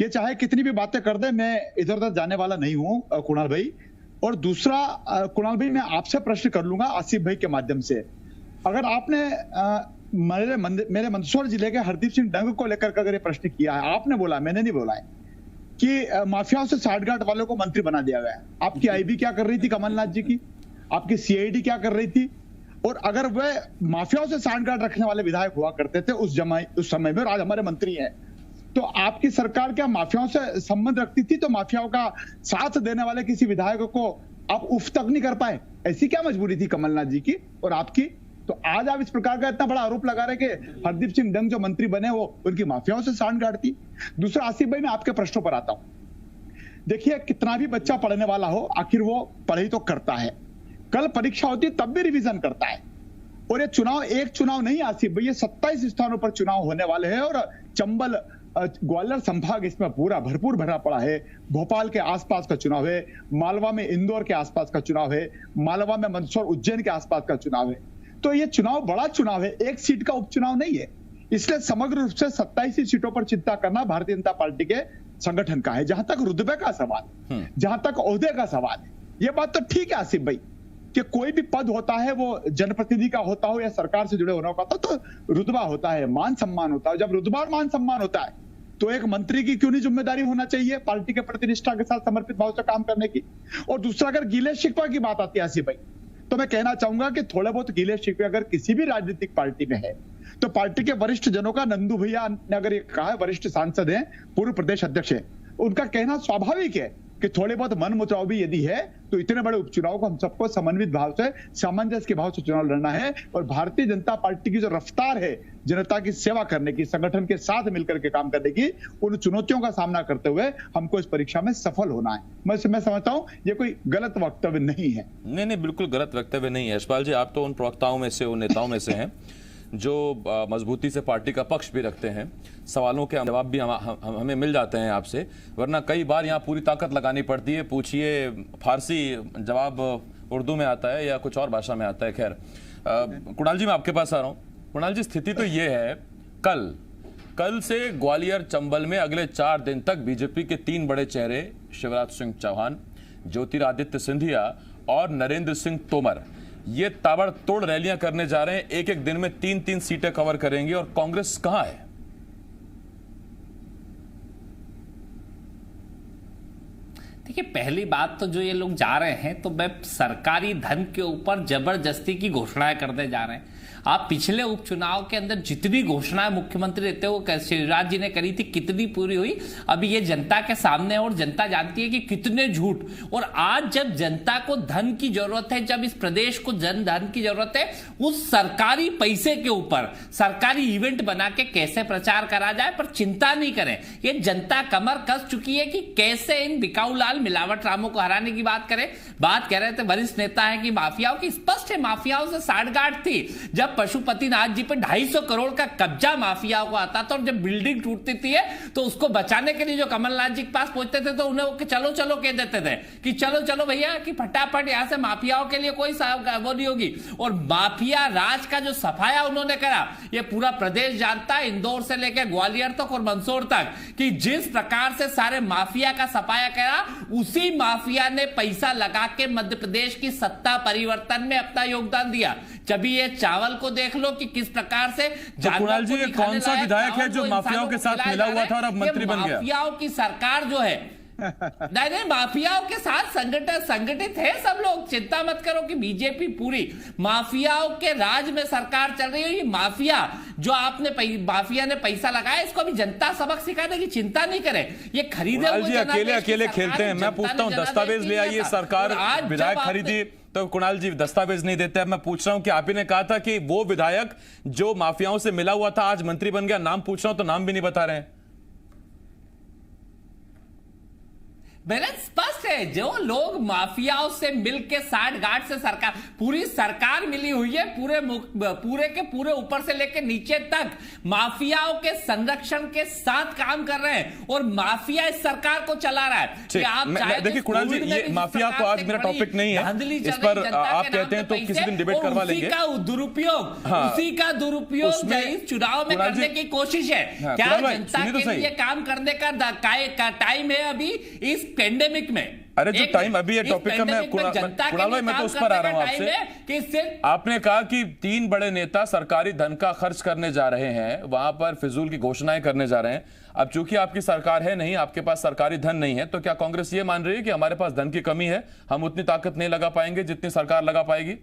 ये चाहे कितनी भी बातें कर दे, मैं इधर उधर जाने वाला नहीं हूं कुणाल भाई। और दूसरा कुणाल भाई, मैं आपसे प्रश्न कर लूंगा आसिफ भाई के माध्यम से। अगर आपने मेरे मंदसौर जिले के हरदीप सिंह डंग को लेकर अगर ये प्रश्न किया है, आपने बोला, मैंने नहीं बोला है, कि माफियाओं से साठगांठ वालों को मंत्री बना दिया गया। आपकी आईबी क्या कर रही थी कमलनाथ जी की? आपकी सीआईडी क्या कर रही थी? और अगर वे माफियाओं से साठगांठ रखने वाले विधायक हुआ करते थे उस समय में, और आज हमारे मंत्री हैं, तो आपकी सरकार क्या माफियाओं से संबंध रखती थी? तो माफियाओं का साथ देने वाले किसी विधायक को आप उफ तक नहीं कर पाए, ऐसी क्या मजबूरी थी कमलनाथ जी की और आपकी? तो आज आप इस प्रकार का इतना बड़ा आरोप लगा रहे कि हरदीप सिंह डंग जो मंत्री बने वो उनकी माफियाओं से साठगांठ थी। दूसरा आसिफ भाई, मैं आपके प्रश्नों पर आता हूं। देखिए, कितना भी बच्चा पढ़ने वाला हो, आखिर वो पढ़ाई तो करता है, कल परीक्षा होती है तब भी रिवीजन करता है। और ये चुनाव एक चुनाव नहीं आसिफ भाई, ये 27 स्थानों पर चुनाव होने वाले हैं, और चंबल, ग्वालियर संभाग इसमें पूरा भरपूर भरा पड़ा है। भोपाल के आसपास का चुनाव है, मालवा में इंदौर के आसपास का चुनाव है, मालवा में मंदसौर उज्जैन के आसपास का चुनाव है। तो ये चुनाव बड़ा चुनाव है, एक सीट का उपचुनाव नहीं है। इसलिए समग्र रूप से 27 सीटों पर चिंता करना भारतीय जनता पार्टी के संगठन का है। जहां तक रुतबे का सवाल, जहां तक ओहदे का सवाल है, ये बात तो ठीक है आसिफ भाई कि कोई भी पद होता है, वो जनप्रतिनिधि का होता हो या सरकार से जुड़े होना होता तो रुतबा होता है, मान सम्मान होता है। जब रुतबा और मान सम्मान होता है तो एक मंत्री की क्यों नहीं जिम्मेदारी होना चाहिए पार्टी के प्रति निष्ठा के साथ समर्पित भाव से काम करने की? और दूसरा, अगर गीले शिकवा की बात आती है आसिफ भाई, तो मैं कहना चाहूंगा कि थोड़े बहुत गीले शिकवे अगर किसी भी राजनीतिक पार्टी में है तो पार्टी के वरिष्ठ जनों का, नंदू भैया ने अगर ये कहा है, वरिष्ठ सांसद हैं, पूर्व प्रदेश अध्यक्ष है, उनका कहना स्वाभाविक है कि थोड़े बहुत मन मुटाव भी यदि है तो इतने बड़े उपचुनाव को हम सबको समन्वित भाव से, सामंजस्य के भाव से चुनाव लड़ना है। और भारतीय जनता पार्टी की जो रफ्तार है जनता की सेवा करने की, संगठन के साथ मिलकर के काम करने की, उन चुनौतियों का सामना करते हुए हमको इस परीक्षा में सफल होना है। मैं समझता हूं ये कोई गलत वक्तव्य नहीं है। नहीं, बिल्कुल गलत वक्तव्य नहीं है यशपाल जी। आप तो उन प्रवक्ताओं में से, उन नेताओं में से हैं जो मजबूती से पार्टी का पक्ष भी रखते हैं, सवालों के जवाब भी हमें मिल जाते हैं आपसे, वरना कई बार यहाँ पूरी ताकत लगानी पड़ती है। पूछिए फारसी, जवाब उर्दू में आता है या कुछ और भाषा में आता है। खैर, कुणाल जी मैं आपके पास आ रहा हूँ। कुणाल जी, स्थिति तो ये है, कल से ग्वालियर चंबल में अगले 4 दिन तक बीजेपी के 3 बड़े चेहरे, शिवराज सिंह चौहान, ज्योतिरादित्य सिंधिया और नरेंद्र सिंह तोमर, ये ताबड़तोड़ रैलियां करने जा रहे हैं। एक एक दिन में 3-3 सीटें कवर करेंगे। और कांग्रेस कहां है? देखिए, पहली बात तो जो ये लोग जा रहे हैं तो वे सरकारी धन के ऊपर जबरदस्ती की घोषणाएं करने जा रहे हैं। आप पिछले उपचुनाव के अंदर जितनी घोषणाएं मुख्यमंत्री रहते हुए शिवराज जी ने करी थी, कितनी पूरी हुई अभी ये जनता के सामने, और जनता जानती है कि कितने झूठ। और आज जब जनता को धन की जरूरत है, जब इस प्रदेश को जन धन की जरूरत है, उस सरकारी पैसे के ऊपर सरकारी इवेंट बना के कैसे प्रचार करा जाए, पर चिंता नहीं करें। ये जनता कमर कस चुकी है कि कैसे इन बिकाऊ लाल मिलावट रामों को हराने की बात करें। बात कह रहे थे वरिष्ठ नेता है कि माफियाओं की, स्पष्ट है माफियाओं से साठगांठ थी। जब पशुपतिनाथ जी पे 250 करोड़ का कब्जा माफियाओं को आता था, और जब बिल्डिंग टूटती थी तो उसको बचाने के लिए जो कमलनाथ जी के पास पहुंचते थे तो उन्हें वो चलो चलो कह देते थे कि चलो चलो भैया कि फटाफट यहां से माफियाओं के लिए कोई वो नहीं होगी। और माफिया राज का जो सफाया उन्होंने करा, ये पूरा प्रदेश जानता है, इंदौर से लेकर ग्वालियर तक और मंदसौर तक, कि जिस प्रकार से सारे माफिया का सफाया करा, उसी माफिया ने पैसा लगा के मध्य प्रदेश की सत्ता परिवर्तन में अपना योगदान दिया। जब ये चावल को देख लो कि किस प्रकार से तो कुणाल जी, ये कौन सा विधायक है जो माफियाओं के साथ मिला हुआ था और अब मंत्री बन गया? माफियाओं की सरकार जो है नहीं, माफियाओं के साथ संगठित है सब लोग। चिंता मत करो कि बीजेपी पूरी माफियाओं के राज में सरकार चल रही है। ये माफिया जो माफिया ने पैसा लगाया, इसको अभी जनता सबक सिखाने की चिंता नहीं करे। ये खरीदे हुए अकेले खेलते हैं। मैं पूछता हूं, दस्तावेज ले आइए, सरकार विधायक खरीदी तो कुणाल जी दस्तावेज नहीं देते। मैं पूछ रहा हूं कि आप ही ने कहा था कि वो विधायक जो माफियाओं से मिला हुआ था आज मंत्री बन गया, नाम पूछ रहा हूं तो नाम भी नहीं बता रहे हैं। मेरा स्पष्ट है, जो लोग माफियाओं से मिलके साठगांठ से पूरी सरकार मिली हुई है, पूरे ऊपर से लेकर नीचे तक माफियाओं के संरक्षण के साथ काम कर रहे हैं, और माफिया इस सरकार को चला रहा है। कि आप देखिए कुणाल जी, ये माफिया तो आज मेरा टॉपिक नहीं है, इस पर आप कहते हैं तो किसी दिन डिबेट करवा लेंगे। उसी का दुरुपयोग इस चुनाव में करने की कोशिश है। क्या जनता के लिए काम करने का टाइम है अभी इस पेंडेमिक में? अरे जो टाइम अभी ये टॉपिक है, मैं कुणाल भाई मैं तो उस पर आ रहा हूं आपसे। आपने कहा कि 3 बड़े नेता सरकारी धन का खर्च करने जा रहे हैं, वहां पर फिजूल की घोषणाएं करने जा रहे हैं। अब चूंकि आपकी सरकार है नहीं, आपके पास सरकारी धन नहीं है, तो क्या कांग्रेस ये मान रही है कि हमारे पास धन की कमी है, हम उतनी ताकत नहीं लगा पाएंगे जितनी सरकार लगा पाएगी?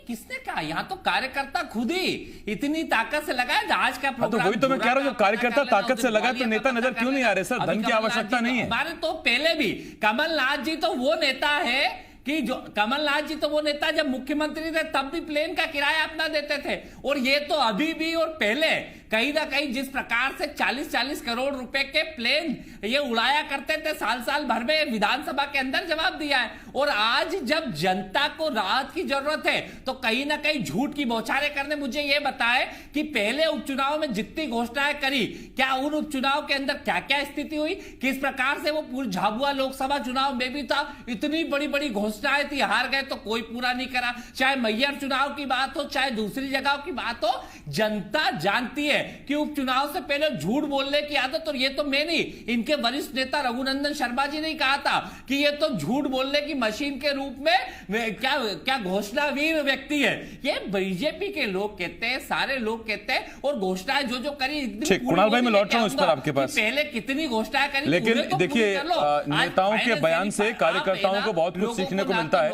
किसने कहा? यहाँ तो कार्यकर्ता खुद ही इतनी ताकत से लगाए। आज का प्रोग्राम तो वही तो मैं कह रहा हूं, जब कार्यकर्ता ताकत से लगा तो नेता नजर क्यों नहीं आ रहे? सर, धन की आवश्यकता नहीं है। हमारे तो पहले भी कमलनाथ जी तो वो नेता है कि जो कमलनाथ जी तो वो नेता जब मुख्यमंत्री थे तब भी प्लेन का किराया अपना देते थे, और ये तो अभी भी और पहले कहीं ना कहीं जिस प्रकार से 40-40 करोड़ रुपए के प्लेन ये उड़ाया करते थे साल भर में, विधानसभा के अंदर जवाब दिया है। और आज जब जनता को राहत की जरूरत है तो कहीं ना कहीं झूठ की बौछारें करने। मुझे ये बताए कि पहले उपचुनाव में जितनी घोषणाएं करी, क्या उन उपचुनाव के अंदर क्या क्या स्थिति हुई, किस प्रकार से वो पूरी झाबुआ लोकसभा चुनाव में भी था, इतनी बड़ी बड़ी घोषणाएं थी, हार गए तो कोई पूरा नहीं करा। चाहे मैयर चुनाव की बात हो, चाहे दूसरी जगह की बात हो, जनता जानती है कि उपचुनाव से पहले झूठ बोलने की आदत। और ये तो मैं नहीं, इनके वरिष्ठ नेता रघुनंदन शर्मा जी ने कहा था कि ये तो झूठ बोलने की मशीन के रूप में क्या घोषणावीर व्यक्ति है। ये बीजेपी के लोग कहते हैं, सारे लोग कहते हैं, और घोषणाएं जो करी। कुणाल भाई मैं लौट रहा हूं इस पर आपके पास, पहले कितनी घोषणाएं करी, लेकिन देखिए नेताओं के बयान से कार्यकर्ताओं को बहुत कुछ सीखने को मिलता है।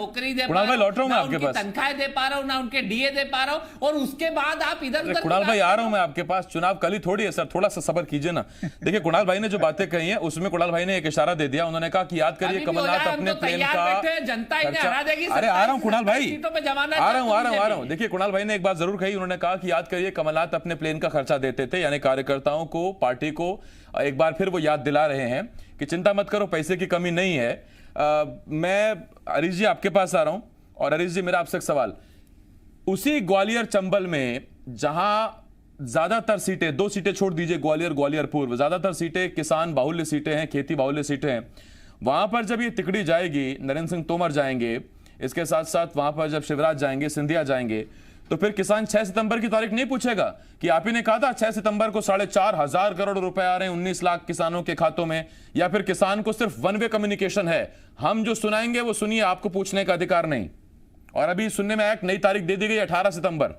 कुणाल भाई लौट रहा हूं मैं आपके पास, तनख्वाह दे पा रहा हूं ना उनके डीए दे पा रहा हूं, और उसके बाद आप इधर कुणाल भाई आ रहा हूं मैं आपके पास। चुनाव कल ही थोड़ी है सर, थोड़ा सा सब्र कीजिए ना। देखिए कुणाल भाई ने जो बातें कही हैं उसमें कुणाल भाई ने एक इशारा दे दिया। उन्होंने कहा कि याद करिए कमलनाथ अपने प्लेन का जनता इन्हें हरा देगी। अरे आ रहा हूं कुणाल भाई, आ रहा हूं। देखिए कुणाल भाई ने एक बात जरूर कही, उन्होंने कहा कि याद करिए कमलनाथ अपने प्लेन का खर्चा देते थे, यानी कार्यकर्ताओं को, पार्टी को एक बार फिर वो याद दिला रहे हैं कि चिंता मत करो, पैसे की कमी नहीं है। मैं हरीश जी आपके पास आ रहा हूं, और हरीश जी मेरा आपसे एक सवाल, उसी ग्वालियर चंबल में जहां ज्यादातर सीटें, 2 सीटें छोड़ दीजिए, ग्वालियर पूर्व, ज्यादातर सीटें किसान बाहुल्य सीटें हैं, खेती बाहुल्य सीटें हैं, वहां पर जब ये तिकड़ी जाएगी, नरेंद्र सिंह तोमर जाएंगे, इसके साथ साथ वहां पर जब शिवराज जाएंगे, सिंधिया जाएंगे, तो फिर किसान 6 सितंबर की तारीख नहीं पूछेगा कि आप ही ने कहा था 6 सितंबर को 4,500 करोड़ रुपए आ रहे हैं 19 लाख किसानों के खातों में, या फिर किसान को सिर्फ वन वे कम्युनिकेशन है, हम जो सुनाएंगे वो सुनिए, आपको पूछने का अधिकार नहीं। और अभी सुनने में आया नई तारीख दे दी गई 18 सितंबर।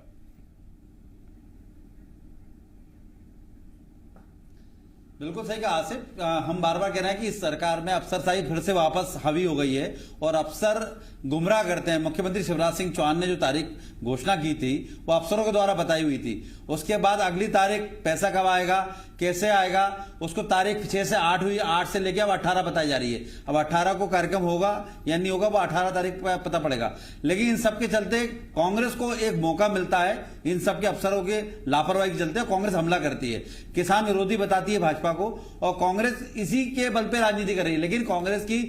बिल्कुल सही कहा आसिफ। हम बार बार कह रहे हैं कि इस सरकार में अफसरशाही फिर से वापस हावी हो गई है और अफसर गुमराह करते हैं। मुख्यमंत्री शिवराज सिंह चौहान ने जो तारीख घोषणा की थी वो अफसरों के द्वारा बताई हुई थी। उसके बाद अगली तारीख पैसा कब आएगा, कैसे आएगा, उसको तारीख 6 से 8 हुई, 8 से लेकर अब 18 बताई जा रही है। अब 18 को कार्यक्रम होगा या नहीं होगा वो 18 तारीख पर पता पड़ेगा। लेकिन इन सबके चलते कांग्रेस को एक मौका मिलता है, इन सबके अफसरों के लापरवाही के चलते कांग्रेस हमला करती है, किसान विरोधी बताती है भाजपा को, और कांग्रेस इसी के बल पे राजनीति कर रही है। लेकिन कांग्रेस की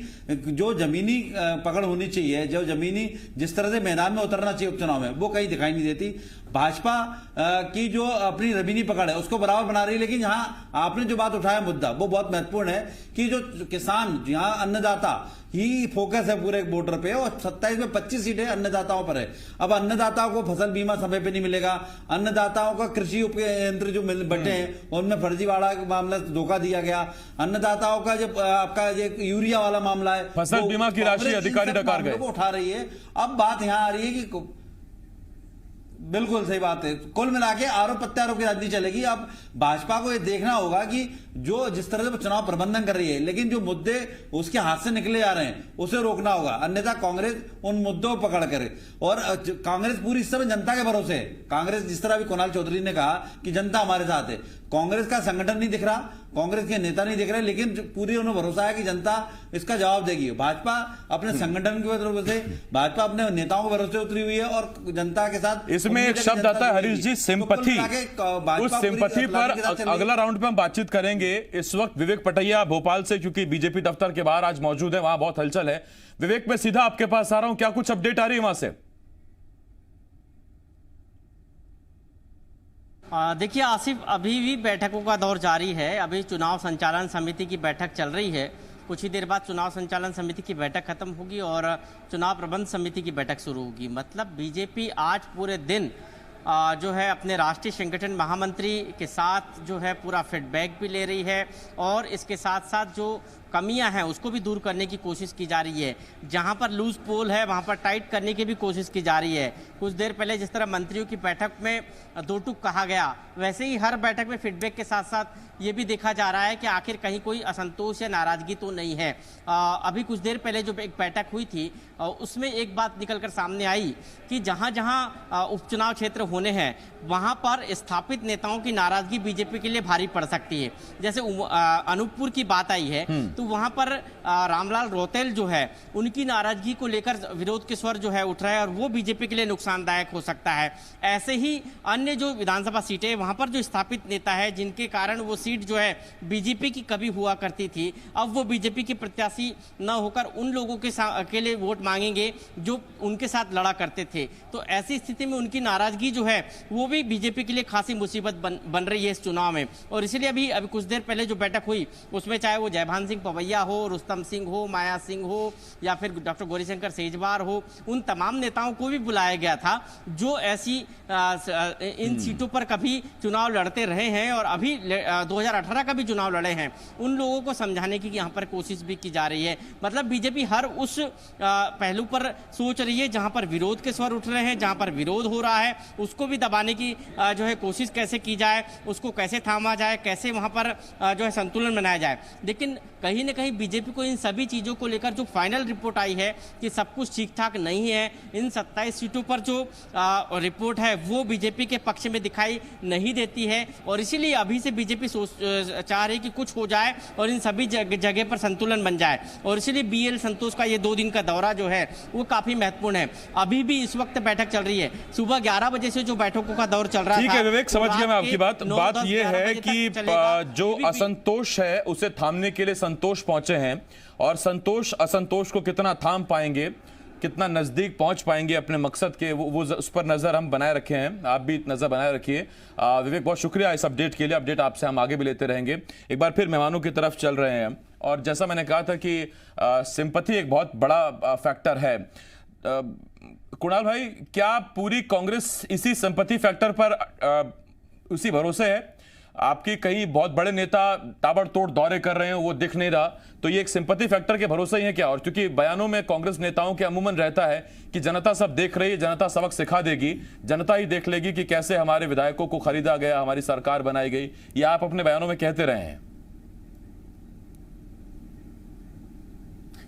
जो जमीनी पकड़ होनी चाहिए, जो जमीनी जिस तरह से मैदान में उतरना चाहिए उपचुनाव में, वो कहीं दिखाई नहीं देती। भाजपा की जो अपनी जमीनी पकड़ है उसको बराबर बना रही है। लेकिन यहाँ आपने जो बात उठाया मुद्दा वो बहुत महत्वपूर्ण है कि जो किसान, यहाँ अन्नदाता ही फोकस है पूरे वोटर पे, और 27 में 25 सीटें अन्नदाताओं पर है। अब अन्नदाताओं को फसल बीमा समय पे नहीं मिलेगा, अन्नदाताओं का कृषि उपयंत्र जो बटे हैं उनमें फर्जीवाड़ा मामला धोखा दिया गया, अन्नदाताओं का जब आपका यूरिया वाला मामला है, फसल बीमा की राशि अधिकारी डकार गए, उठा रही है। अब बात यहां आ रही है कि बिल्कुल सही बात है, कुल मिला के आरोप प्रत्यारोप की राजनीति चलेगी। अब भाजपा को ये देखना होगा कि जो जिस तरह से चुनाव प्रबंधन कर रही है, लेकिन जो मुद्दे उसके हाथ से निकले जा रहे हैं उसे रोकना होगा, अन्यथा कांग्रेस उन मुद्दों को पकड़ करे। और कांग्रेस पूरी इस समय जनता के भरोसे है। कांग्रेस, जिस तरह अभी कुणाल चौधरी ने कहा कि जनता हमारे साथ है, कांग्रेस का संगठन नहीं दिख रहा, कांग्रेस के नेता नहीं दिख रहे, लेकिन पूरी उन्हें भरोसा है कि जनता इसका जवाब देगी। भाजपा अपने संगठन के भरोसे, भाजपा अपने नेताओं के भरोसे उतरी हुई है और जनता के साथ। इसमें एक शब्द आता है हरीश जी, सिंपैथी। उस सिंपैथी पर अगला राउंड पे हम बातचीत करेंगे। इस वक्त विवेक पटैया भोपाल से, क्योंकि बीजेपी दफ्तर के बाहर आज मौजूद है, वहां बहुत हलचल है। विवेक, मैं सीधा आपके पास आ रहा हूं, क्या कुछ अपडेट आ रही है वहां से? देखिए आसिफ, अभी भी बैठकों का दौर जारी है। अभी चुनाव संचालन समिति की बैठक चल रही है। कुछ ही देर बाद चुनाव संचालन समिति की बैठक खत्म होगी और चुनाव प्रबंध समिति की बैठक शुरू होगी। मतलब बीजेपी आज पूरे दिन जो है अपने राष्ट्रीय संगठन महामंत्री के साथ जो है पूरा फीडबैक भी ले रही है और इसके साथ साथ जो कमियां हैं उसको भी दूर करने की कोशिश की जा रही है। जहां पर लूज पोल है वहां पर टाइट करने की भी कोशिश की जा रही है। कुछ देर पहले जिस तरह मंत्रियों की बैठक में दो टूक कहा गया, वैसे ही हर बैठक में फीडबैक के साथ साथ ये भी देखा जा रहा है कि आखिर कहीं कोई असंतोष या नाराजगी तो नहीं है। अभी कुछ देर पहले जो एक बैठक हुई थी उसमें एक बात निकलकर सामने आई कि जहां जहां उपचुनाव क्षेत्र होने हैं वहां पर स्थापित नेताओं की नाराजगी बीजेपी के लिए भारी पड़ सकती है। जैसे अनूपपुर की बात आई है तो वहां पर रामलाल रोतेल जो है उनकी नाराजगी को लेकर विरोध के स्वर जो है उठ रहा है और वो बीजेपी के लिए नुकसानदायक हो सकता है। ऐसे ही अन्य जो विधानसभा सीटें वहां पर जो स्थापित नेता है जिनके कारण वो सीट जो है बीजेपी की कभी हुआ करती थी, अब वो बीजेपी के प्रत्याशी न होकर उन लोगों के लिए वोट मांगेंगे जो उनके साथ लड़ा करते थे। तो ऐसी स्थिति में उनकी नाराजगी जो है वो भी बीजेपी के लिए खासी मुसीबत बन रही है इस चुनाव में। और इसीलिए अभी कुछ देर पहले जो बैठक हुई उसमें चाहे वो जयभान सिंह पवैया हो, रुस्तम सिंह हो, माया सिंह हो या फिर डॉक्टर गौरीशंकर सेजवार हो, उन तमाम नेताओं को भी बुलाया गया था जो ऐसी इन सीटों पर कभी चुनाव लड़ते रहे हैं और अभी 2018 का भी चुनाव लड़े हैं। उन लोगों को समझाने की यहाँ पर कोशिश भी की जा रही है। मतलब बीजेपी हर उस पहलू पर सोच रही है जहाँ पर विरोध के स्वर उठ रहे हैं, जहाँ पर विरोध हो रहा है उसको भी दबाने की जो है कोशिश कैसे की जाए, उसको कैसे थामा जाए, कैसे वहाँ पर जो है संतुलन बनाया जाए। लेकिन कहीं ना कहीं बीजेपी को इन सभी चीज़ों को लेकर जो फाइनल रिपोर्ट आई है कि सब कुछ ठीक ठाक नहीं है, इन 27 सीटों पर जो रिपोर्ट है वो बीजेपी के पक्ष में दिखाई नहीं देती है और इसीलिए अभी से बीजेपी चाह रही है कि कुछ हो जाए और इन सभी जगह पर संतुलन बन जाए। और इसीलिए BL संतोष का ये 2 दिन का दौरा जो है वो काफी महत्वपूर्ण है। अभी भी इस वक्त बैठक चल रही है, सुबह 11 बजे से जो बैठकों का दौर चल रहा है। ठीक है विवेक, समझ गया मैं आपकी बात ये है कि जो असंतोष है उसे थामने के लिए संतोष पहुंचे हैं और संतोष असंतोष को कितना थाम पाएंगे, कितना नजदीक पहुंच पाएंगे अपने मकसद के, वो उस पर नजर हम बनाए रखे हैं। आप भी नजर बनाए रखिए। विवेक, बहुत शुक्रिया इस अपडेट के लिए। अपडेट आपसे हम आगे भी लेते रहेंगे। एक बार फिर मेहमानों की तरफ चल रहे हैं और जैसा मैंने कहा था कि सिंपैथी एक बहुत बड़ा फैक्टर है। कुणाल भाई, क्या पूरी कांग्रेस इसी सिंपैथी फैक्टर पर उसी भरोसे है? आपकी कई बहुत बड़े नेता ताबड़तोड़ दौरे कर रहे हैं, वो दिख नहीं रहा, तो ये एक सिंपैथी फैक्टर के भरोसे ही है क्या? और क्योंकि बयानों में कांग्रेस नेताओं के अमूमन रहता है कि जनता सब देख रही है, जनता सबक सिखा देगी, जनता ही देख लेगी कि कैसे हमारे विधायकों को खरीदा गया, हमारी सरकार बनाई गई, ये आप अपने बयानों में कहते रहे हैं।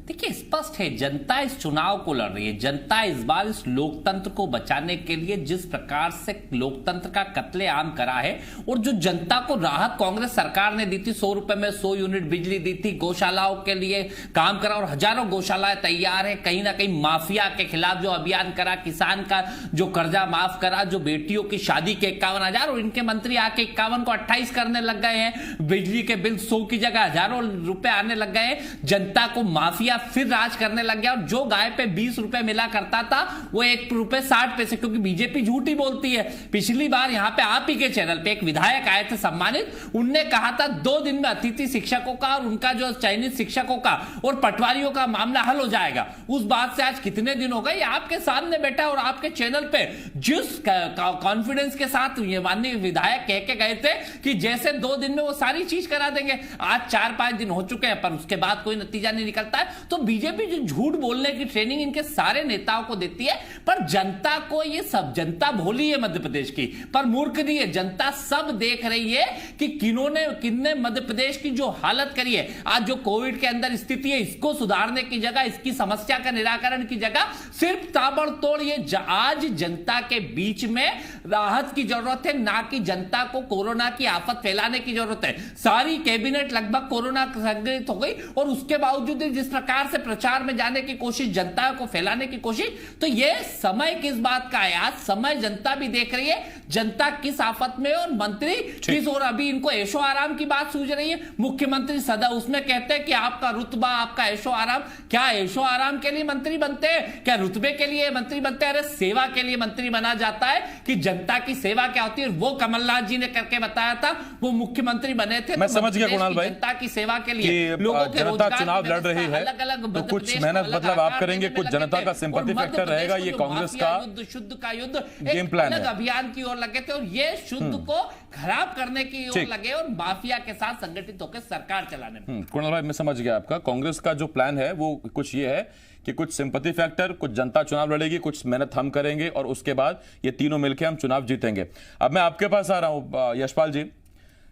देखिए, स्पष्ट है जनता इस चुनाव को लड़ रही है। जनता इस बार इस लोकतंत्र को बचाने के लिए जिस प्रकार से लोकतंत्र का कत्लेआम करा है, और जो जनता को राहत कांग्रेस सरकार ने दी थी, 100 रुपए में 100 यूनिट बिजली दी थी, गौशालाओं के लिए काम करा और हजारों गौशालाएं तैयार है, कहीं ना कहीं माफिया के खिलाफ जो अभियान करा, किसान का जो कर्जा माफ करा, जो बेटियों की शादी के 51,000 और इनके मंत्री आके 51 को 28 करने लग गए हैं, बिजली के बिल 100 की जगह हजारों रुपए आने लग गए हैं, जनता को माफिया फिर राज करने लग गया। और जो गाय पे 20 रुपए मिला करता था वो 1 रुपए 60 पैसे, क्योंकि बीजेपी झूठी बोलती है। पिछली बार यहां पे आप ही के चैनल पे एक विधायक आए थे सम्मानित, उनने कहा था 2 दिन में अतिथि शिक्षकों का और उनका जो चयनित शिक्षकों का और पटवारियों का मामला हल हो जाएगा। उस बात से आज कितने दिन हो गए, आपके सामने बैठा और आपके चैनल पे जिस कॉन्फिडेंस के साथ ये माननीय विधायक कह के गए थे कि जैसे 2 दिन में वो सारी चीज करा देंगे, आज 4-5 दिन हो चुके हैं पर उसके बाद कोई नतीजा नहीं निकलता है। तो बीजेपी जो झूठ बोलने की ट्रेनिंग इनके सारे नेताओं को देती है, पर जनता को ये सब, जनता भोली है मध्य प्रदेश की, पर मूर्ख नहीं है। जनता सब देख रही है कि किन्ने मध्य प्रदेश की जो हालत करी है, आज जो कोविड के अंदर स्थिति है, इसको सुधारने की जगह, इसकी समस्या का निराकरण की जगह सिर्फ ताबड़तोड़ ये आज जनता के बीच में राहत की जरूरत है, ना कि जनता को कोरोना की आफत फैलाने की जरूरत है। सारी कैबिनेट लगभग कोरोना संक्रमित हो गई और उसके बावजूद जिस प्रकार से प्रचार में जाने की कोशिश, जनता को फैलाने की कोशिश, तो यह समय किस बात का है? आज समय जनता भी देख रही है, जनता किस आफत में और मंत्री किस, और अभी इनको ऐशो आराम की बात सूझ रही है। मुख्यमंत्री सदा उसमें कहते हैं कि आपका रुतबा, आपका ऐशो आराम। क्या ऐशो आराम के लिए मंत्री बनते हैं? क्या रुतबे के लिए मंत्री बनते हैं? अरे सेवा के लिए मंत्री बना जाता है कि जनता की सेवा क्या होती है, वो कमलनाथ जी ने करके बताया था, वो मुख्यमंत्री बने थे। मैं समझ गया कुणाल भाई, जनता की सेवा के लिए लोगों के जनता चुनाव लड़ रही है तो कुछ मेहनत मतलब आप करेंगे, कुछ जनता का सिंपैथी फैक्टर रहेगा। ये कांग्रेस का शुद्ध का युद्ध गेम प्लान है, अभियान की ओर लगे थे और ये शुद्ध को खराब करने की ओर लगे और माफिया के साथ संगठित होकर सरकार चलाने में। कुणाल भाई मैं समझ गया आपका। कांग्रेस का जो प्लान है वो कुछ ये है कि कुछ सिंपैथी फैक्टर, कुछ जनता चुनाव लड़ेगी, कुछ मेहनत हम करेंगे और उसके बाद ये तीनों मिलकर हम चुनाव जीतेंगे। अब मैं आपके पास आ रहा हूं यशपाल जी।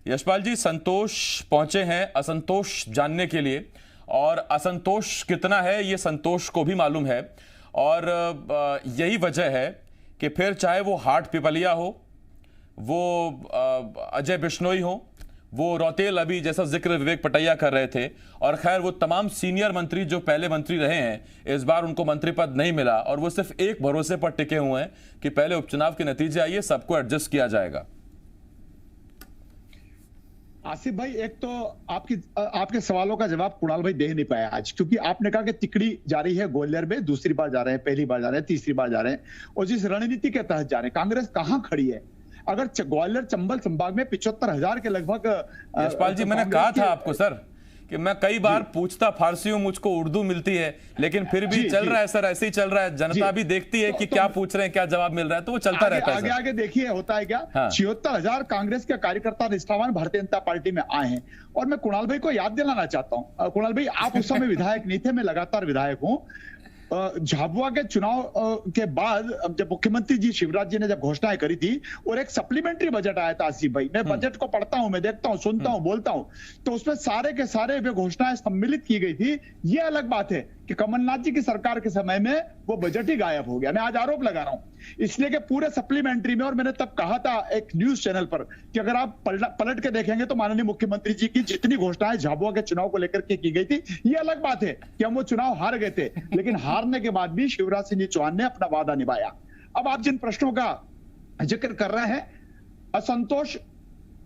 यशपाल जी, संतोष पहुंचे हैं असंतोष जानने के लिए, और असंतोष कितना है ये संतोष को भी मालूम है, और यही वजह है कि फिर चाहे वो हाट पिपलिया हो, वो अजय बिश्नोई हो, वो रौतेल अभी जैसा जिक्र विवेक पटैया कर रहे थे, और खैर वो तमाम सीनियर मंत्री जो पहले मंत्री रहे हैं, इस बार उनको मंत्री पद नहीं मिला और वो सिर्फ एक भरोसे पर टिके हुए हैं कि पहले उपचुनाव के नतीजे आइए, सबको एडजस्ट किया जाएगा। आसिफ भाई, एक तो आपके सवालों का जवाब कुणाल भाई दे नहीं पाया आज, क्योंकि आपने कहा कि तिकड़ी जा रही है ग्वालियर में, दूसरी बार जा रहे हैं, पहली बार जा रहे हैं, तीसरी बार जा रहे हैं, और जिस रणनीति के तहत जा रहे हैं, कांग्रेस कहां खड़ी है? अगर ग्वालियर चंबल संभाग में 75,000 के लगभग। यशपाल जी, मैंने कहा था आपको सर कि मैं कई बार पूछता फारसी हूं, मुझको उर्दू मिलती है, लेकिन फिर भी चल रहा है सर, ऐसे ही चल रहा है। जनता भी देखती है कि क्या पूछ रहे हैं, क्या जवाब मिल रहा है, तो वो चलता रहता है। आगे देखिए होता है क्या। 76,000 कांग्रेस के कार्यकर्ता निष्ठावान भारतीय जनता पार्टी में आए हैं, और मैं कुणाल भाई को याद दिलाना चाहता हूं। कुणाल भाई, आप उस समय विधायक नहीं थे, मैं लगातार विधायक हूं। झाबुआ के चुनाव के बाद जब मुख्यमंत्री जी शिवराज जी ने जब घोषणाएं करी थी और एक सप्लीमेंट्री बजट आया था आसिफ भाई, मैं बजट को पढ़ता हूं, मैं देखता हूं, सुनता हूं, बोलता हूं, तो उसमें सारे के सारे घोषणाएं सम्मिलित की गई थी। ये अलग बात है कि कमलनाथ जी की सरकार के समय में वो बजट ही गायब हो गया। मैं आज आरोप लगा रहा हूं इसलिए कि पूरे सप्लीमेंट्री में, और मैंने तब कहा था एक न्यूज चैनल पर कि अगर आप पलट के देखेंगे तो माननीय मुख्यमंत्री जी की जितनी घोषणाएं झाबुआ के चुनाव को लेकर के की गई थी, ये अलग बात है कि हम वो चुनाव हार गए थे, लेकिन हारने के बाद भी शिवराज सिंह चौहान ने अपना वादा निभाया। अब आप जिन प्रश्नों का जिक्र कर रहे हैं, असंतोष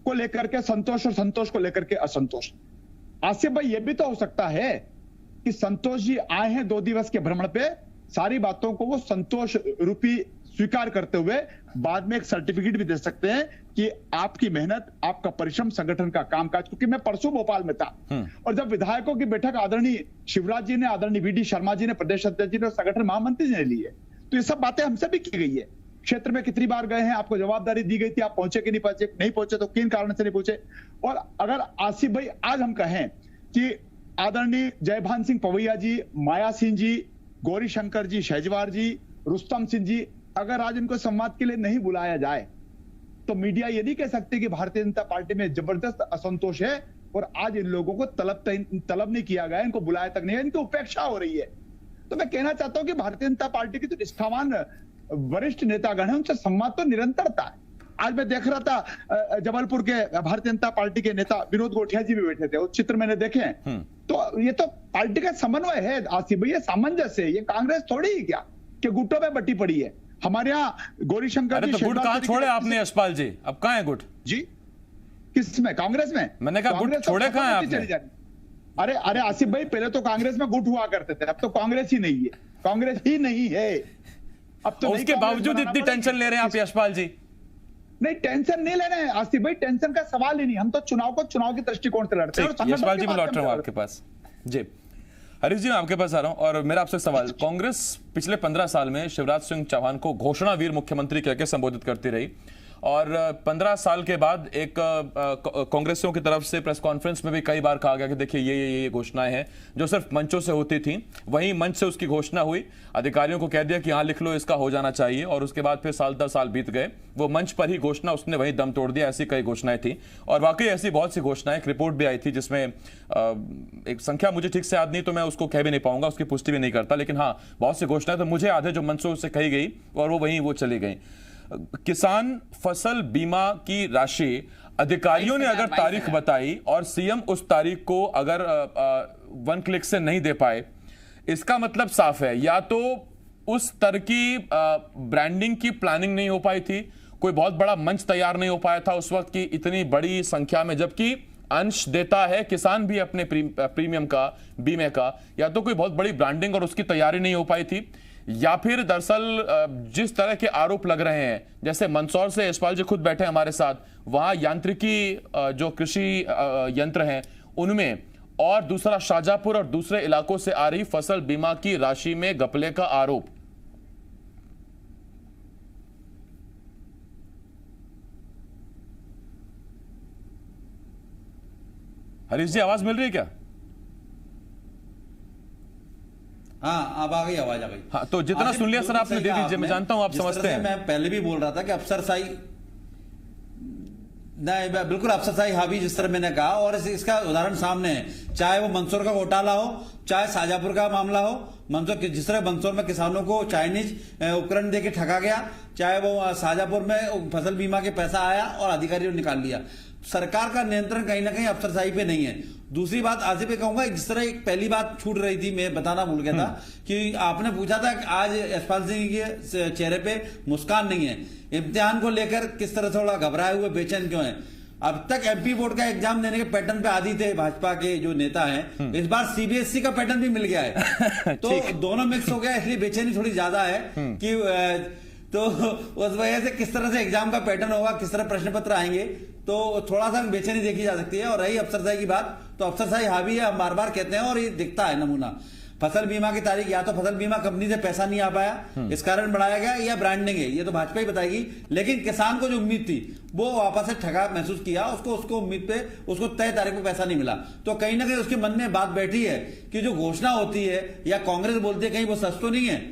को लेकर के संतोष और संतोष को लेकर के असंतोष, आसिफ भाई ये भी तो हो सकता है कि संतोष जी आए हैं 2 दिवस के भ्रमण पे, सारी बातों को वो संतोष रूपी स्वीकार करते हुए बाद में एक सर्टिफिकेट भी दे सकते हैं कि आपकी मेहनत, आपका परिश्रम, संगठन का कामकाज। क्योंकि मैं परसों भोपाल में था और जब विधायकों की बैठक आदरणीय शिवराज जी ने, आदरणीय वीडी शर्मा जी ने, प्रदेश अध्यक्ष जी ने और संगठन महामंत्री जी ने ली है, तो ये सब बातें हमसे भी की गई है। क्षेत्र में कितनी बार गए हैं, आपको जवाबदारी दी गई थी, आप पहुंचे कि नहीं पहुंचे, तो किन कारण से नहीं पहुंचे। और अगर आसिफ भाई आज हम कहें कि आदरणीय जयभान सिंह पवैया जी, माया सिंह जी, गौरी शंकर जी, शहजवार जी, रुस्तम सिंह जी, अगर आज इनको संवाद के लिए नहीं बुलाया जाए तो मीडिया ये नहीं कह सकते कि भारतीय जनता पार्टी में जबरदस्त असंतोष है और आज इन लोगों को तलब नहीं किया गया, इनको बुलाया तक नहीं, इनकी उपेक्षा हो रही है। तो मैं कहना चाहता हूं कि भारतीय जनता पार्टी की जो निष्ठावान वरिष्ठ नेतागण है, उनसे संवाद तो निरंतरता है। आज मैं देख रहा था जबलपुर के भारतीय जनता पार्टी के नेता विनोद गोठिया जी भी बैठे थे, उस चित्र मैंने देखे हैं। तो ये तो पार्टी का समन्वय है आसिफ भाई, ये सामंजस्य है। ये कांग्रेस थोड़ी ही क्या कि गुटों में बटी पड़ी है। हमारे यहाँ गौरीशंकर जी, तो गुट कहाँ छोड़े आपने यशपाल जी? अब कहाँ है गुट जी? किसमें? कांग्रेस में? मैंने कहा गुट छोड़े कहाँ है आपने? अरे आसिफ भाई, पहले तो कांग्रेस में गुट हुआ करते थे, अब तो कांग्रेस ही नहीं है, कांग्रेस ही नहीं है अब तो। उसके बावजूद इतनी टेंशन ले रहे हैं आप यशपाल जी? नहीं, टेंशन नहीं ले रहे हैं आसिफ भाई, टेंशन का सवाल ही नहीं। हम तो चुनाव को चुनाव के दृष्टिकोण से लड़ते हैं। यशपाल जी मैं लौट रहा हूं आपके पास। जी हरीश जी, मैं आपके पास आ रहा हूं और मेरा आपसे सवाल, कांग्रेस पिछले 15 साल में शिवराज सिंह चौहान को घोषणावीर मुख्यमंत्री कहकर संबोधित करती रही और 15 साल के बाद एक कांग्रेसियों की तरफ से प्रेस कॉन्फ्रेंस में भी कई बार कहा गया कि देखिए ये घोषणाएं हैं जो सिर्फ मंचों से होती थी, वहीं मंच से उसकी घोषणा हुई, अधिकारियों को कह दिया कि हाँ लिख लो, इसका हो जाना चाहिए, और उसके बाद फिर साल 10 साल बीत गए, वो मंच पर ही घोषणा उसने वहीं दम तोड़ दिया। ऐसी कई घोषणाएं थी और वाकई ऐसी बहुत सी घोषणाएं, एक रिपोर्ट भी आई थी जिसमें एक संख्या मुझे ठीक से याद नहीं तो मैं उसको कह भी नहीं पाऊंगा, उसकी पुष्टि भी नहीं करता, लेकिन हाँ बहुत सी घोषणाएं तो मुझे याद है जो मंचों से कही गई और वो वहीं वो चली गई। किसान फसल बीमा की राशि अधिकारियों ने अगर तारीख बताई और सीएम उस तारीख को अगर 1 क्लिक से नहीं दे पाए, इसका मतलब साफ है या तो उस तरह की ब्रांडिंग की प्लानिंग नहीं हो पाई थी, कोई बहुत बड़ा मंच तैयार नहीं हो पाया था उस वक्त की इतनी बड़ी संख्या में, जबकि अंश देता है किसान भी अपने प्रीमियम का, बीमे का, या तो कोई बहुत बड़ी ब्रांडिंग और उसकी तैयारी नहीं हो पाई थी, या फिर दरअसल जिस तरह के आरोप लग रहे हैं, जैसे मंदसौर से यशपाल जी खुद बैठे हमारे साथ, वहां यांत्रिकी जो कृषि यंत्र हैं उनमें, और दूसरा शाहजहांपुर और दूसरे इलाकों से आ रही फसल बीमा की राशि में घपले का आरोप। हरीश जी आवाज मिल रही है क्या? हाँ अब आ गई, आवाज आ गई। हाँ तो जितना सुन लिया सर आपने दे दीजिए, मैं जानता हूं आप समझते हैं। मैं पहले भी बोल रहा था कि अफसरशाही, नहीं बिल्कुल अफसरशाही हावी, जिस तरह मैंने कहा, और इसका उदाहरण सामने है। चाहे वो मंदसौर का घोटाला हो, चाहे शाहजहांपुर का मामला हो, मंदसौर जिस तरह मंदसौर में किसानों को चाइनीज उपकरण देके ठगा गया, चाहे वो शाहजहांपुर में फसल बीमा के पैसा आया और अधिकारियों ने निकाल लिया। सरकार का नियंत्रण कहीं ना कहीं अफसरशाही पे नहीं है। दूसरी बात आसिफ पे कहूंगा, जिस तरह एक पहली बात छूट रही थी, मैं बताना भूल गया था कि आपने पूछा था कि आज यशपाल सिंह के चेहरे पे मुस्कान नहीं है, इम्तिहान को लेकर किस तरह थोड़ा घबराए हुए, बेचैन क्यों है? अब तक एमपी बोर्ड का एग्जाम देने के पैटर्न पे आदी थे भाजपा के जो नेता हैं, इस बार सीबीएसई का पैटर्न भी मिल गया है तो दोनों मिक्स हो गया, इसलिए बेचैनी थोड़ी ज्यादा है कि तो उस वजह से किस तरह से एग्जाम का पैटर्न होगा, किस तरह प्रश्न पत्र आएंगे, तो थोड़ा सा बेचैनी देखी जा सकती है। और रही अफसरशाही की बात, तो अफसरशाही हावी है, हम बार बार कहते हैं और ये दिखता है नमूना। फसल बीमा की तारीख, या तो फसल बीमा कंपनी से पैसा नहीं आ पाया इस कारण बढ़ाया गया, या ब्रांडिंग है, ये तो भाजपा ही बताएगी, लेकिन किसान को जो उम्मीद थी वो वापस से ठगा महसूस किया, उसको उम्मीद पे उसको तय तारीख पे पैसा नहीं मिला, तो कहीं ना कहीं उसके मन में बात बैठी है कि जो घोषणा होती है या कांग्रेस बोलती है कहीं वो सच तो नहीं है,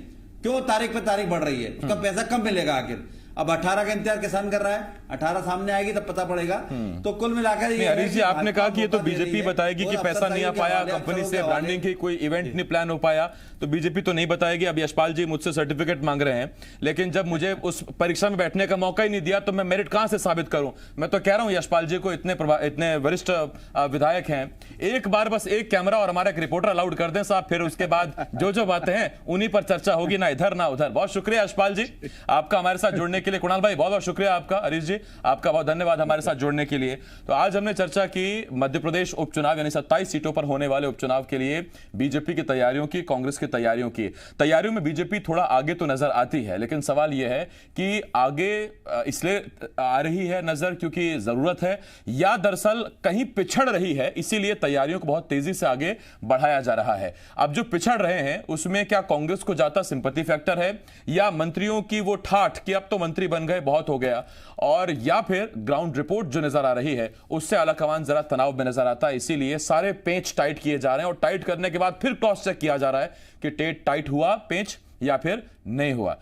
क्यों तारीख पे तारीख बढ़ रही है, उसका पैसा कब मिलेगा आखिर? अब 18 का इंतजार किसान कर रहा है, 18 सामने आएगी तब पता पड़ेगा। तो कुल मिलाकर ये हरीश जी आपने कहा कि ये तो बीजेपी बताएगी कि पैसा नहीं आ पाया, कंपनी से ब्रांडिंग की कोई इवेंट नहीं प्लान हो पाया, तो बीजेपी तो नहीं बताएगी। अब यशपाल जी मुझसे सर्टिफिकेट मांग रहे हैं, लेकिन जब मुझे उस परीक्षा में बैठने का मौका ही नहीं दिया तो मैं मेरिट कहां से साबित करूं? मैं तो कह रहा हूं यशपाल जी को, इतने वरिष्ठ विधायक हैं, एक बार बस एक कैमरा और हमारा एक रिपोर्टर अलाउड कर दें साहब, फिर उसके बाद जो बातें हैं उन्हीं पर चर्चा होगी, ना इधर ना उधर। बहुत शुक्रिया यशपाल जी आपका हमारे साथ जुड़ने के लिए। कुणाल भाई बहुत बहुत शुक्रिया आपका, हरीश जी आपका बहुत धन्यवाद हमारे साथ जुड़ने के लिए। तो आज हमने चर्चा की मध्य प्रदेश उपचुनाव यानी 27 सीटों पर होने वाले उपचुनाव के लिए बीजेपी की तैयारियों की, कांग्रेस की तैयारियों की। तैयारियों में बीजेपी थोड़ा आगे तो नजर आती है, लेकिन सवाल यह है कि आगे इसलिए आ रही है नजर क्योंकि जरूरत है, या दरअसल कहीं पिछड़ रही है इसीलिए तैयारियों को बहुत तेजी से आगे बढ़ाया जा रहा है। अब जो पिछड़ रहे हैं उसमें क्या कांग्रेस को जाता सिंपैथी फैक्टर है, या मंत्रियों की वो ठाठ कि अब तो मंत्री बन गए बहुत हो गया, और या फिर ग्राउंड रिपोर्ट जो नजर आ रही है उससे आला कमान जरा तनाव में नजर आता है, इसीलिए सारे पेंच टाइट किए जा रहे हैं और टाइट करने के बाद फिर क्रॉस चेक किया जा रहा है कि टाइट हुआ पेंच या फिर नहीं हुआ।